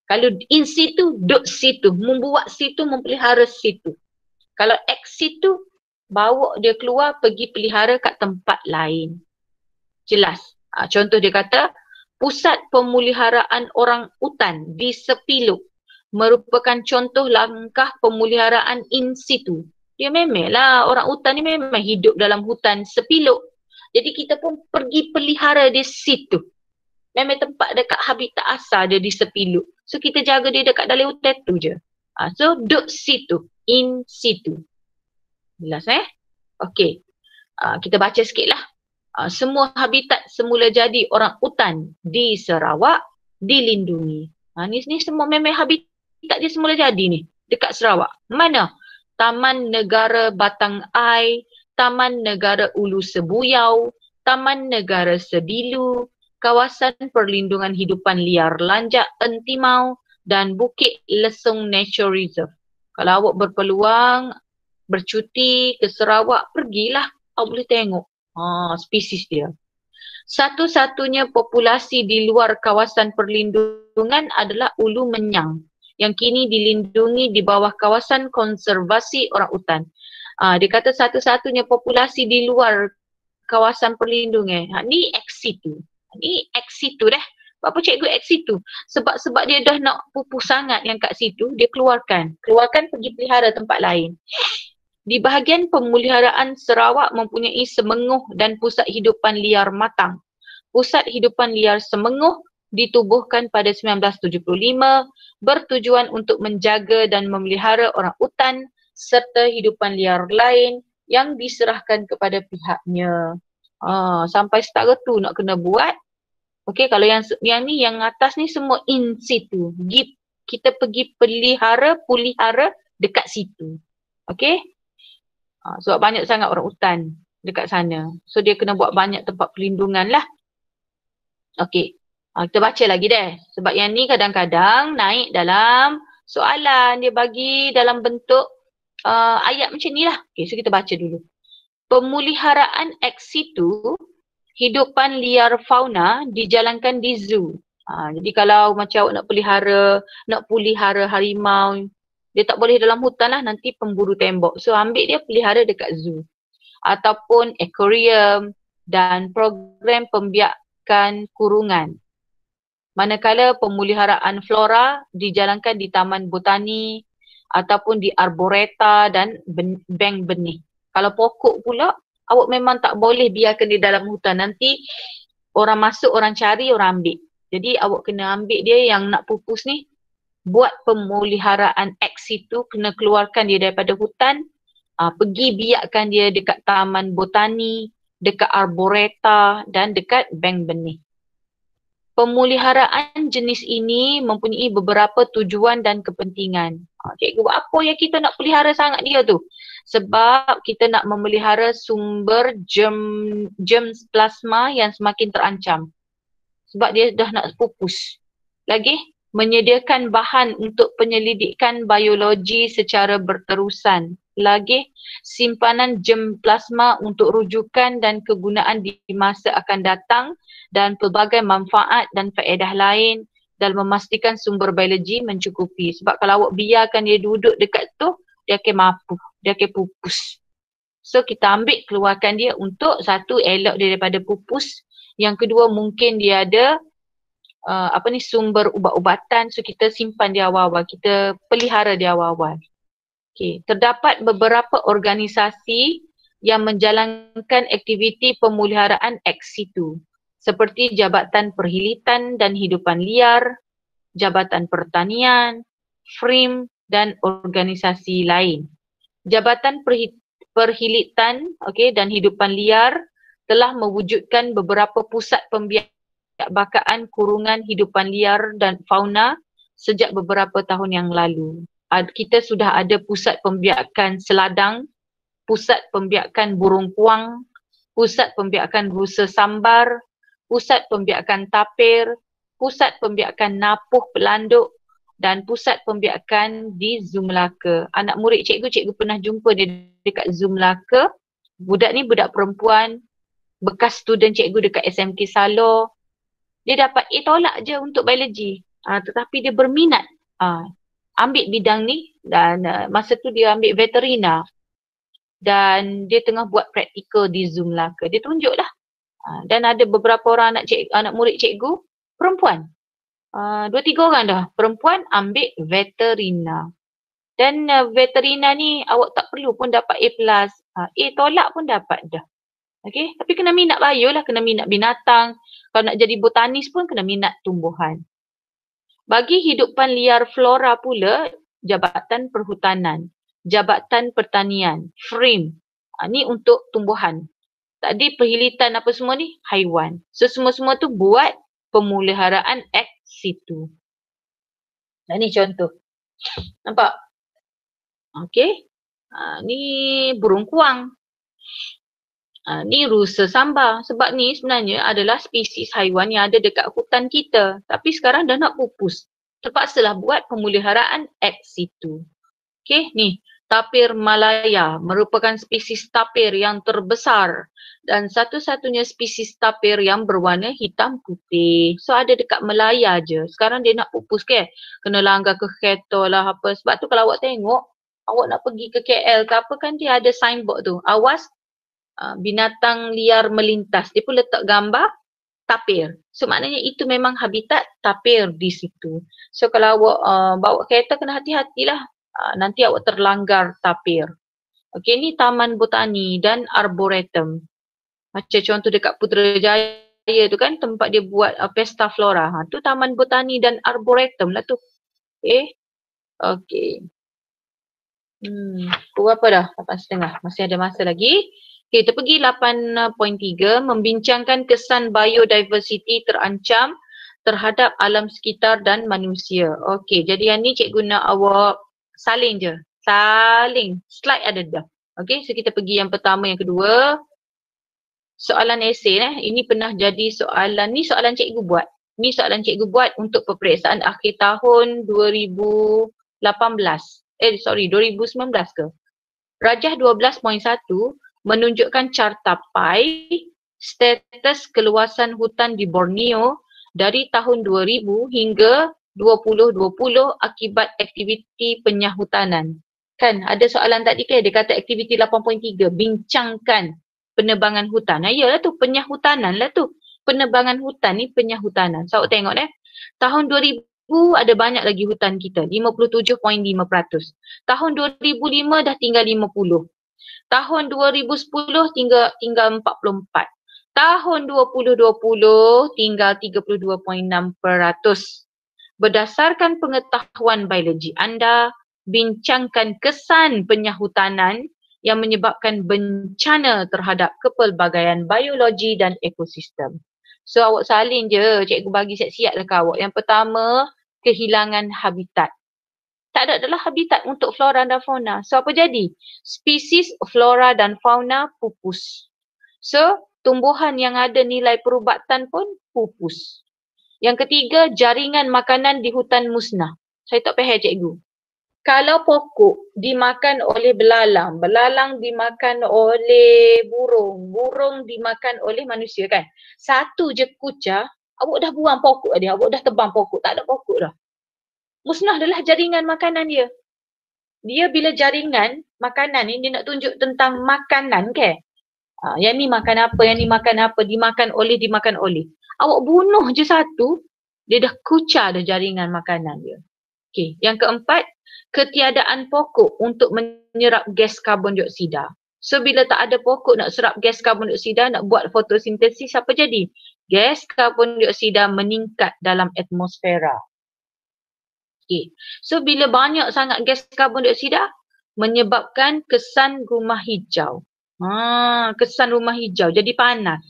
Speaker 1: Kalau in situ, duduk situ. Membuat situ, memelihara situ. Kalau ex situ, bawa dia keluar pergi pelihara kat tempat lain. Jelas. Contoh dia kata, pusat pemeliharaan orang utan di Sepiluk merupakan contoh langkah pemeliharaan in situ. Dia memanglah orang utan ni memang hidup dalam hutan Sepiluk. Jadi kita pun pergi pelihara di situ. Memang tempat dekat habitat asal dia di Sepiluk. So kita jaga dia dekat dalam hutan tu je. So duduk situ. In situ. Jelas Okey. Kita baca sikit lah. Semua habitat semula jadi orang utan di Sarawak dilindungi. Ni semua memang habitat dia semula jadi ni. Dekat Sarawak. Mana? Taman Negara Batang Ai, Taman Negara Ulu Sebuyau, Taman Negara Sebilu, Kawasan Perlindungan Hidupan Liar Lanjak Entimau dan Bukit Lesung Nature Reserve. Kalau awak berpeluang bercuti ke Sarawak, pergilah. Awak boleh tengok spesies dia. Satu-satunya populasi di luar kawasan perlindungan adalah ulu menyang yang kini dilindungi di bawah kawasan konservasi orang utan. Dia kata satu-satunya populasi di luar kawasan perlindungan. Ni ex situ. Ni ex situ dah. Apa cikgu ex situ? Sebab dia dah nak pupus sangat yang kat situ, dia keluarkan. Keluarkan pergi pelihara tempat lain. Di bahagian pemeliharaan, Sarawak mempunyai Semenguh dan Pusat Hidupan Liar Matang. Pusat Hidupan Liar Semenguh ditubuhkan pada 1975 bertujuan untuk menjaga dan memelihara orang utan serta hidupan liar lain yang diserahkan kepada pihaknya. Sampai setara tu nak kena buat. Okey, kalau yang ni yang atas ni semua in situ. Kita pergi pelihara dekat situ. Okey? Sebab banyak sangat orang hutan dekat sana. So dia kena buat banyak tempat perlindungan lah. Okey. Kita baca lagi deh. Sebab yang ni kadang-kadang naik dalam soalan. Dia bagi dalam bentuk ayat macam ni lah. Okey, so kita baca dulu. Pemeliharaan ex situ hidupan liar fauna dijalankan di zoo. Jadi kalau macam awak nak pelihara harimau, dia tak boleh dalam hutan lah, nanti pemburu tembok. So ambil dia pelihara dekat zoo. Ataupun aquarium dan program pembiakan kurungan. Manakala pemeliharaan flora dijalankan di taman botani ataupun di arboreta dan bank benih. Kalau pokok pula, awak memang tak boleh biarkan di dalam hutan. Nanti orang masuk, orang cari, orang ambil. Jadi awak kena ambil dia yang nak pupus ni, buat pemeliharaan ex situ, kena keluarkan dia daripada hutan, pergi biarkan dia dekat taman botani, dekat arboreta dan dekat bank benih. Pemeliharaan jenis ini mempunyai beberapa tujuan dan kepentingan. Cikgu, apa yang kita nak pelihara sangat dia tu? Sebab kita nak memelihara sumber germs plasma yang semakin terancam. Sebab dia dah nak pupus. Lagi, menyediakan bahan untuk penyelidikan biologi secara berterusan. Lagi, simpanan germ plasma untuk rujukan dan kegunaan di masa akan datang dan pelbagai manfaat dan faedah lain dalam memastikan sumber biologi mencukupi. Sebab kalau awak biarkan dia duduk dekat tu, dia akan mapuh, dia akan pupus. So kita ambil, keluarkan dia untuk satu, elok dia daripada pupus. Yang kedua, mungkin dia ada sumber ubat-ubatan, so kita simpan di awal-awal, kita pelihara di awal-awal. Okay. Terdapat beberapa organisasi yang menjalankan aktiviti pemeliharaan ex situ seperti Jabatan Perhilitan dan Hidupan Liar, Jabatan Pertanian, FRIM dan organisasi lain. Jabatan Perhilitan dan Hidupan Liar telah mewujudkan beberapa pusat pembiakaan kurungan hidupan liar dan fauna sejak beberapa tahun yang lalu. Kita sudah ada pusat pembiakan seladang, pusat pembiakan burung puang, pusat pembiakan rusa sambar, pusat pembiakan tapir, pusat pembiakan napuh pelanduk dan pusat pembiakan di Zoo Melaka. Anak murid cikgu pernah jumpa dia dekat Zoo Melaka. Budak ni budak perempuan, bekas student cikgu dekat SMK Salor. Dia dapat A tolak je untuk biologi. Tetapi dia berminat ambil bidang ni dan masa tu dia ambil veterina. Dan dia tengah buat praktikal di Zoo Melaka. Dia tunjuklah. Dan ada beberapa orang anak murid cikgu perempuan. 2-3 orang dah perempuan ambil veterina. Dan veterina ni awak tak perlu pun dapat A+. A tolak pun dapat dah. Okay? Tapi kena minat bio lah, kena minat binatang. Kalau nak jadi botanis pun kena minat tumbuhan. Bagi hidupan liar flora pula, Jabatan Perhutanan, Jabatan Pertanian, FRIM. Ni untuk tumbuhan. Tadi perhilitan apa semua ni? Haiwan. So semua-semua tu buat pemeliharaan ex situ. Dan ni contoh. Nampak? Okay. Ni burung kuang. Ni rusa sambar. Sebab ni sebenarnya adalah spesies haiwan yang ada dekat hutan kita. Tapi sekarang dah nak pupus. Terpaksalah buat pemeliharaan ex situ. Okey, ni. Tapir Malaya merupakan spesies tapir yang terbesar dan satu-satunya spesies tapir yang berwarna hitam putih. So ada dekat Malaya je. Sekarang dia nak pupus ke? Kena langgar ke kereta lah apa. Sebab tu kalau awak tengok, awak nak pergi ke KL ke apa kan dia ada signboard tu. Awas binatang liar melintas. Dia pun letak gambar tapir. So maknanya itu memang habitat tapir di situ. So kalau awak bawa kereta kena hati-hatilah. Nanti awak terlanggar tapir. Okey, ni Taman Botani dan Arboretum. Macam contoh dekat Putrajaya tu kan tempat dia buat Pesta Flora. Tu Taman Botani dan Arboretum lah tu. Okey. Pukul berapa dah? 8.30. Masih ada masa lagi. Okay, kita pergi 8.3 membincangkan kesan biodiversity terancam terhadap alam sekitar dan manusia. Okey, jadi yang ni cikgu nak awak salin je. Salin. Slide ada dah. Okey, so kita pergi yang pertama, yang kedua. Soalan esei Ini pernah jadi soalan. Ni soalan cikgu buat. Ni soalan cikgu buat untuk peperiksaan akhir tahun 2019 ke. Rajah 12.1 menunjukkan carta pie status keluasan hutan di Borneo dari tahun 2000 hingga 2020 akibat aktiviti penyahutanan. Kan ada soalan tadi kan dia kata aktiviti 8.3 bincangkan penebangan hutan. Yalah tu penyahutanan lah tu. Penebangan hutan ni penyahutanan. So awak tengok tahun 2000 ada banyak lagi hutan kita 57.5%. Tahun 2005 dah tinggal 50. Tahun 2010 tinggal 44. Tahun 2020 tinggal 32.6%. Berdasarkan pengetahuan biologi anda, bincangkan kesan penyahutanan yang menyebabkan bencana terhadap kepelbagaian biologi dan ekosistem. So awak salin je, cikgu bagi siap-siap dekat awak. Yang pertama, kehilangan habitat. Tak ada adalah habitat untuk flora dan fauna. So apa jadi? Spesies flora dan fauna pupus. So tumbuhan yang ada nilai perubatan pun pupus. Yang ketiga, jaringan makanan di hutan musnah. Saya tak faham cikgu. Kalau pokok dimakan oleh belalang, belalang dimakan oleh burung, burung dimakan oleh manusia kan. Satu je kucah, awak dah buang pokok dia, awak dah tebang pokok, tak ada pokok dah. Musnah adalah jaringan makanan dia. Dia bila jaringan makanan ni dia nak tunjuk tentang makanan ke? Yang ni makan apa, yang ni makan apa, dimakan oleh. Awak bunuh je satu, dia dah kucah dah jaringan makanan dia. Okey, yang keempat, ketiadaan pokok untuk menyerap gas karbon dioksida. So bila tak ada pokok nak serap gas karbon dioksida, nak buat fotosintesis, apa jadi? Gas karbon dioksida meningkat dalam atmosfera. Okey, so bila banyak sangat gas karbon dioksida, menyebabkan kesan rumah hijau. Kesan rumah hijau jadi panas.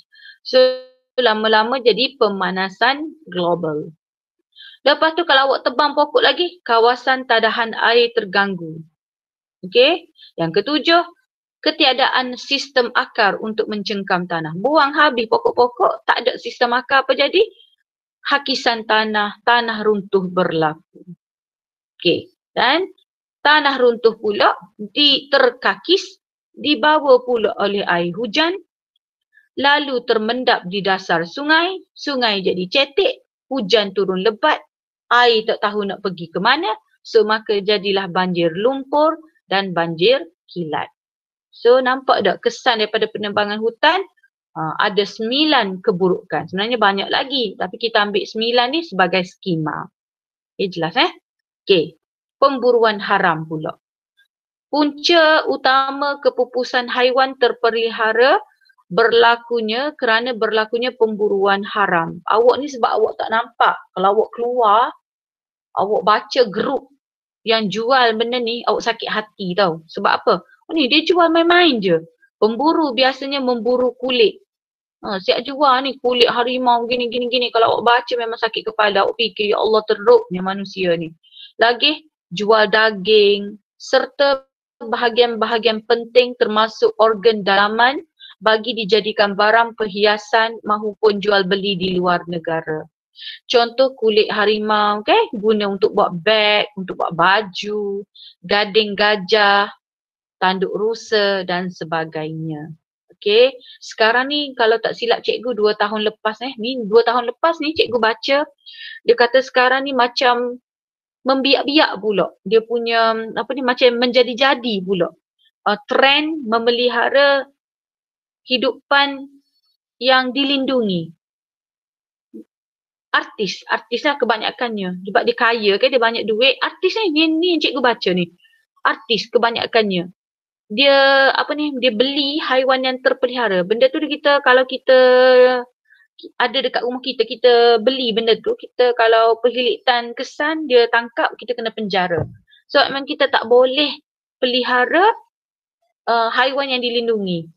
Speaker 1: So lama-lama jadi pemanasan global. Lepas tu kalau awak tebang pokok lagi, kawasan tadahan air terganggu. Okey. Yang ketujuh, ketiadaan sistem akar untuk mencengkam tanah. Buang habis pokok-pokok, tak ada sistem akar, apa jadi? Hakisan tanah, tanah runtuh berlaku. Okey. Dan tanah runtuh pula terkakis, dibawa pula oleh air hujan, lalu termendap di dasar sungai, sungai jadi cetek, hujan turun lebat, air tak tahu nak pergi ke mana, so maka jadilah banjir lumpur dan banjir kilat. So nampak tak kesan daripada penebangan hutan? Ada 9 keburukan. Sebenarnya banyak lagi, tapi kita ambil 9 ni sebagai skema. Okay, jelas Okay, pemburuan haram pula. Punca utama kepupusan haiwan terpelihara kerana berlakunya pemburuan haram. Awak ni sebab awak tak nampak. Kalau awak keluar, awak baca grup yang jual benda ni, awak sakit hati tau. Sebab apa? Ni dia jual main-main je. Pemburu biasanya memburu kulit. Siap jual ni kulit harimau gini. Kalau awak baca memang sakit kepala. Awak fikir, ya Allah teruknya manusia ni. Lagi jual daging serta bahagian-bahagian penting termasuk organ dalaman bagi dijadikan barang perhiasan maupun jual beli di luar negara. Contoh kulit harimau, guna untuk buat beg, untuk buat baju, gading gajah, tanduk rusa dan sebagainya. Okey, sekarang ni kalau tak silap cikgu 2 tahun lepas ni 2 tahun lepas ni cikgu baca dia kata sekarang ni macam membiak-biak pula. Dia punya macam menjadi-jadi pula. Trend memelihara hidupan yang dilindungi. Artis lah kebanyakannya. Sebab dia kaya dia banyak duit. Artis ni yang cikgu baca ni. Artis kebanyakannya. Dia dia beli haiwan yang terpelihara. Benda tu kita kalau kita ada dekat rumah kita, kita beli benda tu, kita kalau perhilitan kesan dia tangkap, kita kena penjara. So memang kita tak boleh pelihara haiwan yang dilindungi.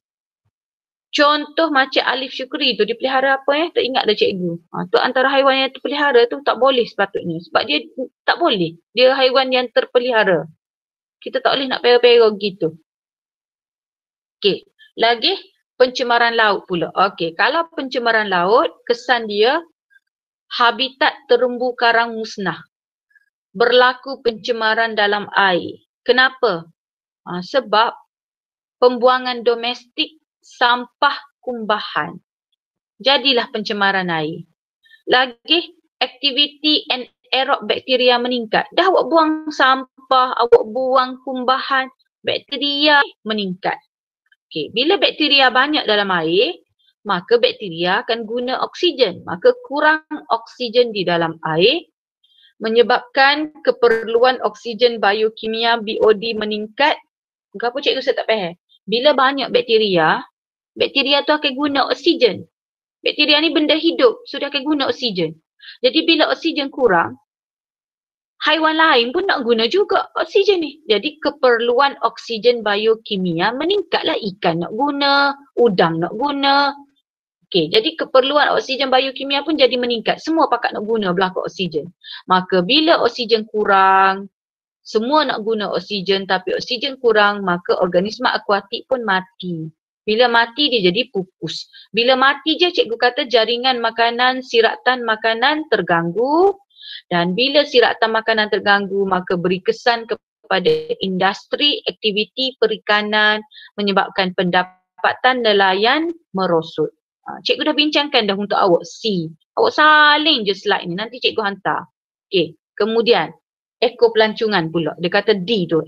Speaker 1: Contoh macam Alif Syukri tu, dia pelihara apa tak ingat dah cikgu. Tu antara haiwan yang terpelihara tu tak boleh sepatutnya. Sebab dia tak boleh. Dia haiwan yang terpelihara. Kita tak boleh nak pera-pera gitu. Okey, lagi pencemaran laut pula. Okey, kalau pencemaran laut, kesan dia habitat terumbu karang musnah. Berlaku pencemaran dalam air. Kenapa? Sebab pembuangan domestik sampah kumbahan. Jadilah pencemaran air. Lagi, aktiviti anaerob bakteria meningkat. Dah awak buang sampah, awak buang kumbahan, bakteria meningkat. Okay. Bila bakteria banyak dalam air, maka bakteria akan guna oksigen. Maka kurang oksigen di dalam air menyebabkan keperluan oksigen biokimia BOD meningkat. Kenapa cikgu saya tak faham? Bila banyak bakteria tu akan guna oksigen. Bakteria ni benda hidup, so dia akan guna oksigen. Jadi bila oksigen kurang, haiwan lain pun nak guna juga oksigen ni. Jadi keperluan oksigen biokimia meningkatlah. Ikan nak guna, udang nak guna. Okey, jadi keperluan oksigen biokimia pun jadi meningkat. Semua pakat nak guna belaka oksigen. Maka bila oksigen kurang, semua nak guna oksigen tapi oksigen kurang, maka organisma akuatik pun mati. Bila mati dia jadi pupus. Bila mati je cikgu kata jaringan makanan, siratan makanan terganggu. Dan bila siratan makanan terganggu, maka beri kesan kepada industri aktiviti perikanan menyebabkan pendapatan nelayan merosot. Cikgu dah bincangkan dah untuk awak C. Awak salin je slide ni, nanti cikgu hantar. Okey, kemudian ekopelancongan pula. Dia kata D tu,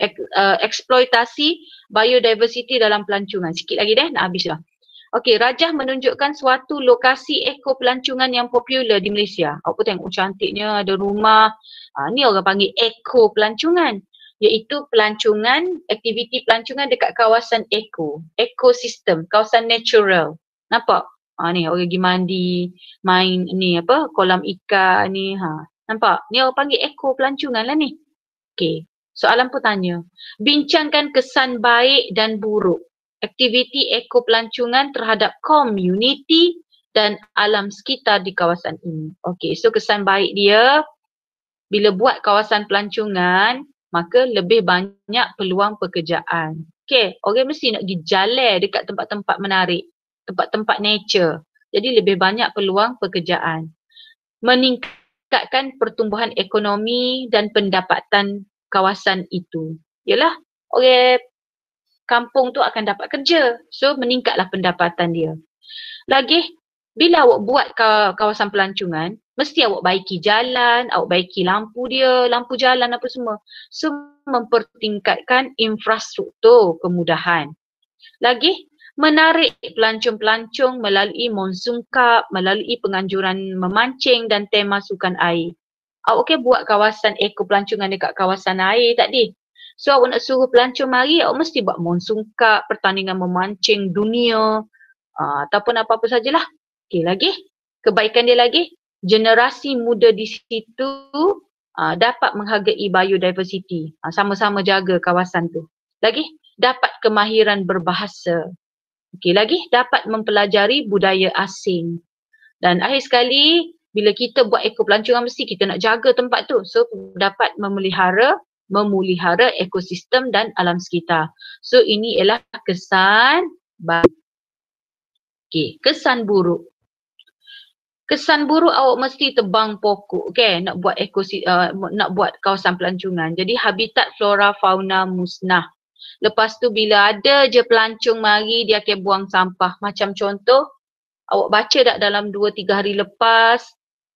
Speaker 1: eksploitasi biodiversity dalam pelancongan. Sikit lagi nak habis dah. Okey, Rajah menunjukkan suatu lokasi ekopelancongan yang popular di Malaysia. Awak pun tengok cantiknya, ada rumah. Ni orang panggil ekopelancongan. Iaitu pelancongan, aktiviti pelancongan dekat kawasan ekosistem, kawasan natural. Nampak? Ni orang pergi mandi, main ni kolam ikan ni. Nampak? Ni orang panggil ekopelancongan lah ni. Okey, soalan pun tanya. Bincangkan kesan baik dan buruk aktiviti ekopelancongan terhadap komuniti dan alam sekitar di kawasan ini. Okey, so kesan baik dia, bila buat kawasan pelancongan, maka lebih banyak peluang pekerjaan. Okey, orang mesti nak pergi jalan dekat tempat-tempat menarik, tempat-tempat nature. Jadi lebih banyak peluang pekerjaan. Meningkatkan pertumbuhan ekonomi dan pendapatan kawasan itu. Yalah, orang kampung tu akan dapat kerja. So meningkatlah pendapatan dia. Lagi, bila awak buat kawasan pelancongan, mesti awak baiki jalan, awak baiki lampu dia, lampu jalan apa semua. So mempertingkatkan infrastruktur kemudahan. Lagi, menarik pelancong-pelancong melalui monsoon cup, melalui penganjuran memancing dan tema sukan air. Awak buat kawasan ekopelancongan dekat kawasan air tadi. So awak nak suruh pelancong mari, awak mesti buat monsoon cup, pertandingan memancing dunia, ataupun apa-apa sajalah. Okey, lagi, kebaikan dia lagi, generasi muda di situ dapat menghargai biodiversity, sama-sama jaga kawasan tu. Lagi, dapat kemahiran berbahasa. Okey, lagi, dapat mempelajari budaya asing. Dan akhir sekali, bila kita buat ekopelancongan mesti kita nak jaga tempat tu. So dapat memelihara memelihara ekosistem dan alam sekitar. So ini ialah kesan baik. Okey, kesan buruk. Kesan buruk awak mesti tebang pokok, okay? Nak buat nak buat kawasan pelancongan. Jadi habitat flora fauna musnah. Lepas tu bila ada je pelancong mari dia akan buang sampah. Macam contoh, awak baca tak dalam 2-3 hari lepas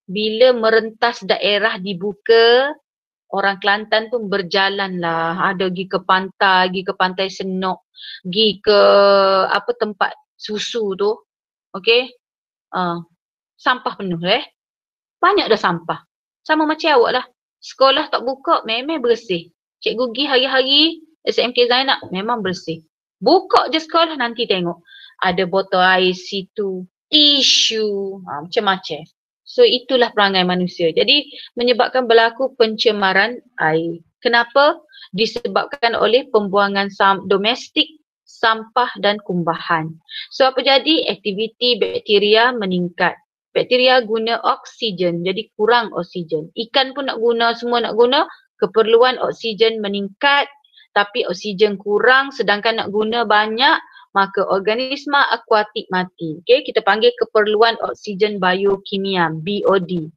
Speaker 1: bila merentas daerah dibuka, orang Kelantan pun berjalan lah. Ada pergi ke pantai Senok, pergi ke apa tempat susu tu. Okay? Sampah penuh Banyak dah sampah. Sama macam awak lah. Sekolah tak buka memang bersih. Cikgu pergi hari-hari SMK Zainab memang bersih. Buka je sekolah nanti tengok. Ada botol air situ, tisu, macam-macam. So itulah perangai manusia. Jadi menyebabkan berlaku pencemaran air. Kenapa? Disebabkan oleh pembuangan domestik, sampah dan kumbahan. So apa jadi? Aktiviti bakteria meningkat. Bakteria guna oksigen, jadi kurang oksigen. Ikan pun nak guna, semua nak guna, keperluan oksigen meningkat tapi oksigen kurang sedangkan nak guna banyak, maka organisma akuatik mati. Okay, kita panggil keperluan oksigen biokimia, BOD.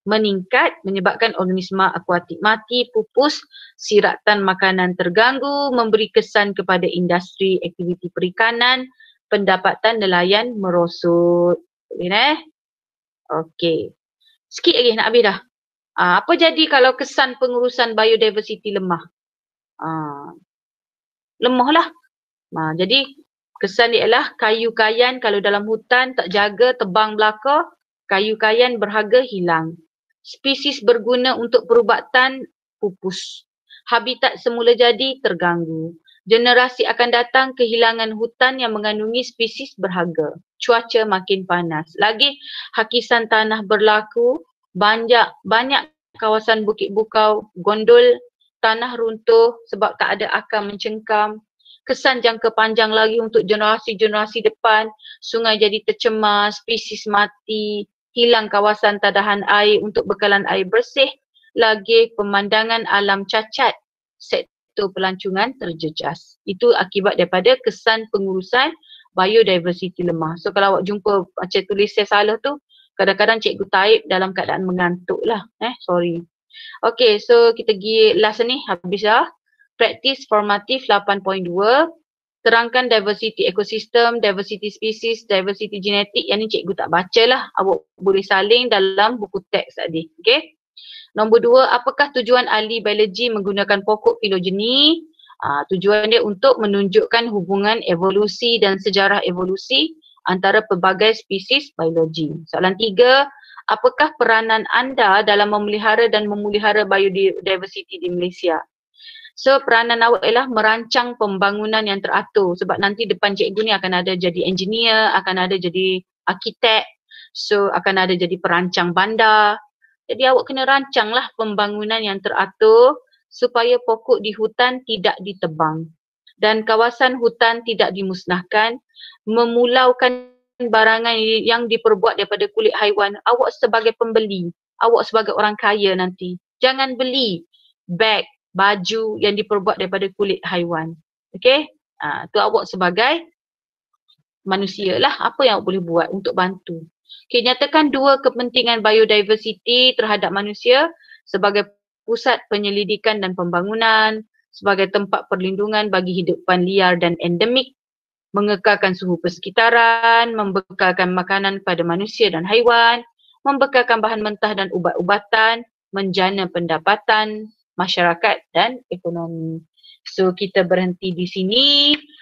Speaker 1: Meningkat menyebabkan organisma akuatik mati, pupus, siratan makanan terganggu, memberi kesan kepada industri aktiviti perikanan, pendapatan nelayan merosot. Boleh Okey. Sikit lagi nak habis dah. Apa jadi kalau kesan pengurusan biodiversity lemah? Lemah lah. Jadi kesan dia ialah kayu kayan kalau dalam hutan tak jaga tebang belaka, kayu kayan berharga hilang. Spesies berguna untuk perubatan pupus. Habitat semula jadi terganggu. Generasi akan datang kehilangan hutan yang mengandungi spesies berharga. Cuaca makin panas. Lagi hakisan tanah berlaku, banyak kawasan bukit bukau, gondol, tanah runtuh sebab tak ada akar mencengkam. Kesan jangka panjang lagi untuk generasi-generasi depan, sungai jadi tercemar, spesies mati, hilang kawasan tadahan air untuk bekalan air bersih, lagi pemandangan alam cacat, sektor pelancongan terjejas. Itu akibat daripada kesan pengurusan biodiversity lemah. So kalau awak jumpa macam tulis saya salah tu, kadang-kadang cikgu type dalam keadaan mengantuk lah. Sorry. Okay, so kita pergi last ni, habis dah. Praktis formatif 8.2. Terangkan diversity ekosistem, diversity species, diversity genetik. Yang ni cikgu tak baca lah. Awak boleh saling dalam buku teks tadi. Okay. Nombor 2, apakah tujuan ahli biologi menggunakan pokok filogeni? Tujuan dia untuk menunjukkan hubungan evolusi dan sejarah evolusi antara pelbagai spesies biologi. Soalan 3, apakah peranan anda dalam memelihara dan memulihara biodiversity di Malaysia? So peranan awak ialah merancang pembangunan yang teratur sebab nanti depan cikgu ni akan ada jadi engineer, akan ada jadi arkitek, so akan ada jadi perancang bandar. Jadi awak kena rancanglah pembangunan yang teratur supaya pokok di hutan tidak ditebang dan kawasan hutan tidak dimusnahkan, memulaukan barangan yang diperbuat daripada kulit haiwan. Awak sebagai pembeli, awak sebagai orang kaya nanti, jangan beli beg, baju yang diperbuat daripada kulit haiwan. Okay? Tu awak sebagai manusia lah. Apa yang awak boleh buat untuk bantu. Okay, nyatakan 2 kepentingan biodiversity terhadap manusia sebagai pusat penyelidikan dan pembangunan, sebagai tempat perlindungan bagi hidupan liar dan endemik, mengekalkan suhu persekitaran, membekalkan makanan kepada manusia dan haiwan, membekalkan bahan mentah dan ubat-ubatan, menjana pendapatan masyarakat dan ekonomi. So kita berhenti di sini.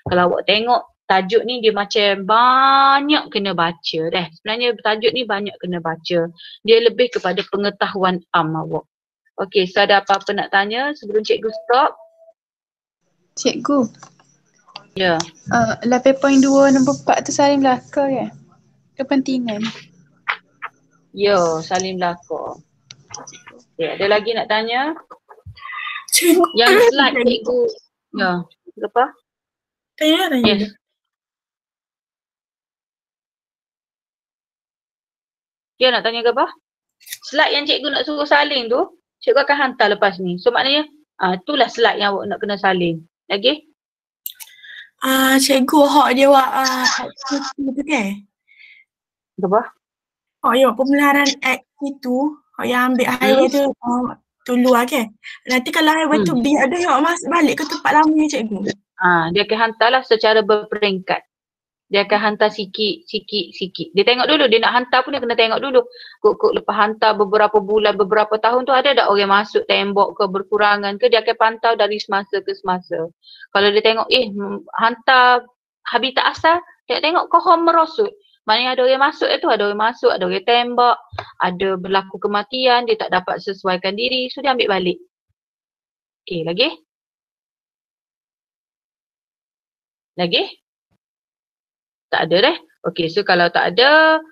Speaker 1: Kalau awak tengok tajuk ni dia macam banyak kena baca dah. Sebenarnya tajuk ni banyak kena baca. Dia lebih kepada pengetahuan awak. Okey, so ada apa-apa nak tanya sebelum cikgu stop?
Speaker 2: Cikgu.
Speaker 1: Ya.
Speaker 2: 8.2 nombor 4 tu saling belaka ya? Kepentingan.
Speaker 1: Ya, saling belaka. Okay, ada lagi nak tanya? Yang slide cikgu. Ya, apa?
Speaker 3: Tanya.
Speaker 1: Yes. Ya, nak tanya ke apa? Slide yang cikgu nak suruh salin tu, cikgu akan hantar lepas ni. So maknanya Itulah slide yang awak nak kena salin. Lagi?
Speaker 3: Cikgu hak dia buat aktiviti tu kan?
Speaker 1: Apa?
Speaker 3: Hak dia buat pemeliharaan itu, hak yang ambil highway tu tulu kan? Nanti kalau highway tu biar ada yang masuk balik ke tempat lama ni cikgu?
Speaker 1: Dia akan hantarlah secara berperingkat. Dia akan hantar sikit. Dia tengok dulu, dia nak hantar pun dia kena tengok dulu. Kok lepas hantar beberapa bulan, beberapa tahun tu ada tak orang masuk tembok ke berkurangan ke, dia akan pantau dari semasa ke semasa. Kalau dia tengok hantar habitat asal, tengok kohon merosot. Maknanya ada orang masuk ada orang tembak, ada berlaku kematian, dia tak dapat sesuaikan diri, so dia ambil balik. Okey, lagi? Tak ada dah. Okey, so kalau tak ada,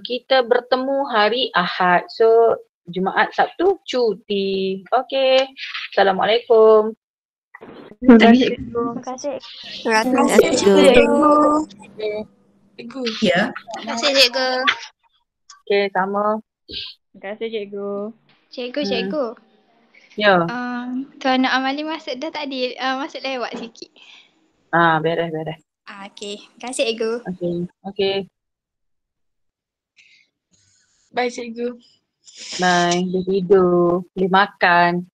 Speaker 1: kita bertemu hari Ahad. So, Jumaat, Sabtu, cuti. Okey. Assalamualaikum.
Speaker 2: Terima kasih.
Speaker 4: Terima kasih.
Speaker 3: Terima kasih cikgu. Cikgu.
Speaker 5: Ya.
Speaker 4: Terima kasih cikgu.
Speaker 1: Okey, sama.
Speaker 2: Terima kasih cikgu.
Speaker 4: Cikgu.
Speaker 1: Ya.
Speaker 4: Tuan Amali masuk dah tadi. Masuk lewat sikit.
Speaker 1: Beres.
Speaker 4: Okey. Terima kasih cikgu.
Speaker 1: Okey.
Speaker 3: Bye cikgu.
Speaker 1: Bye. Dia tidur. Boleh makan.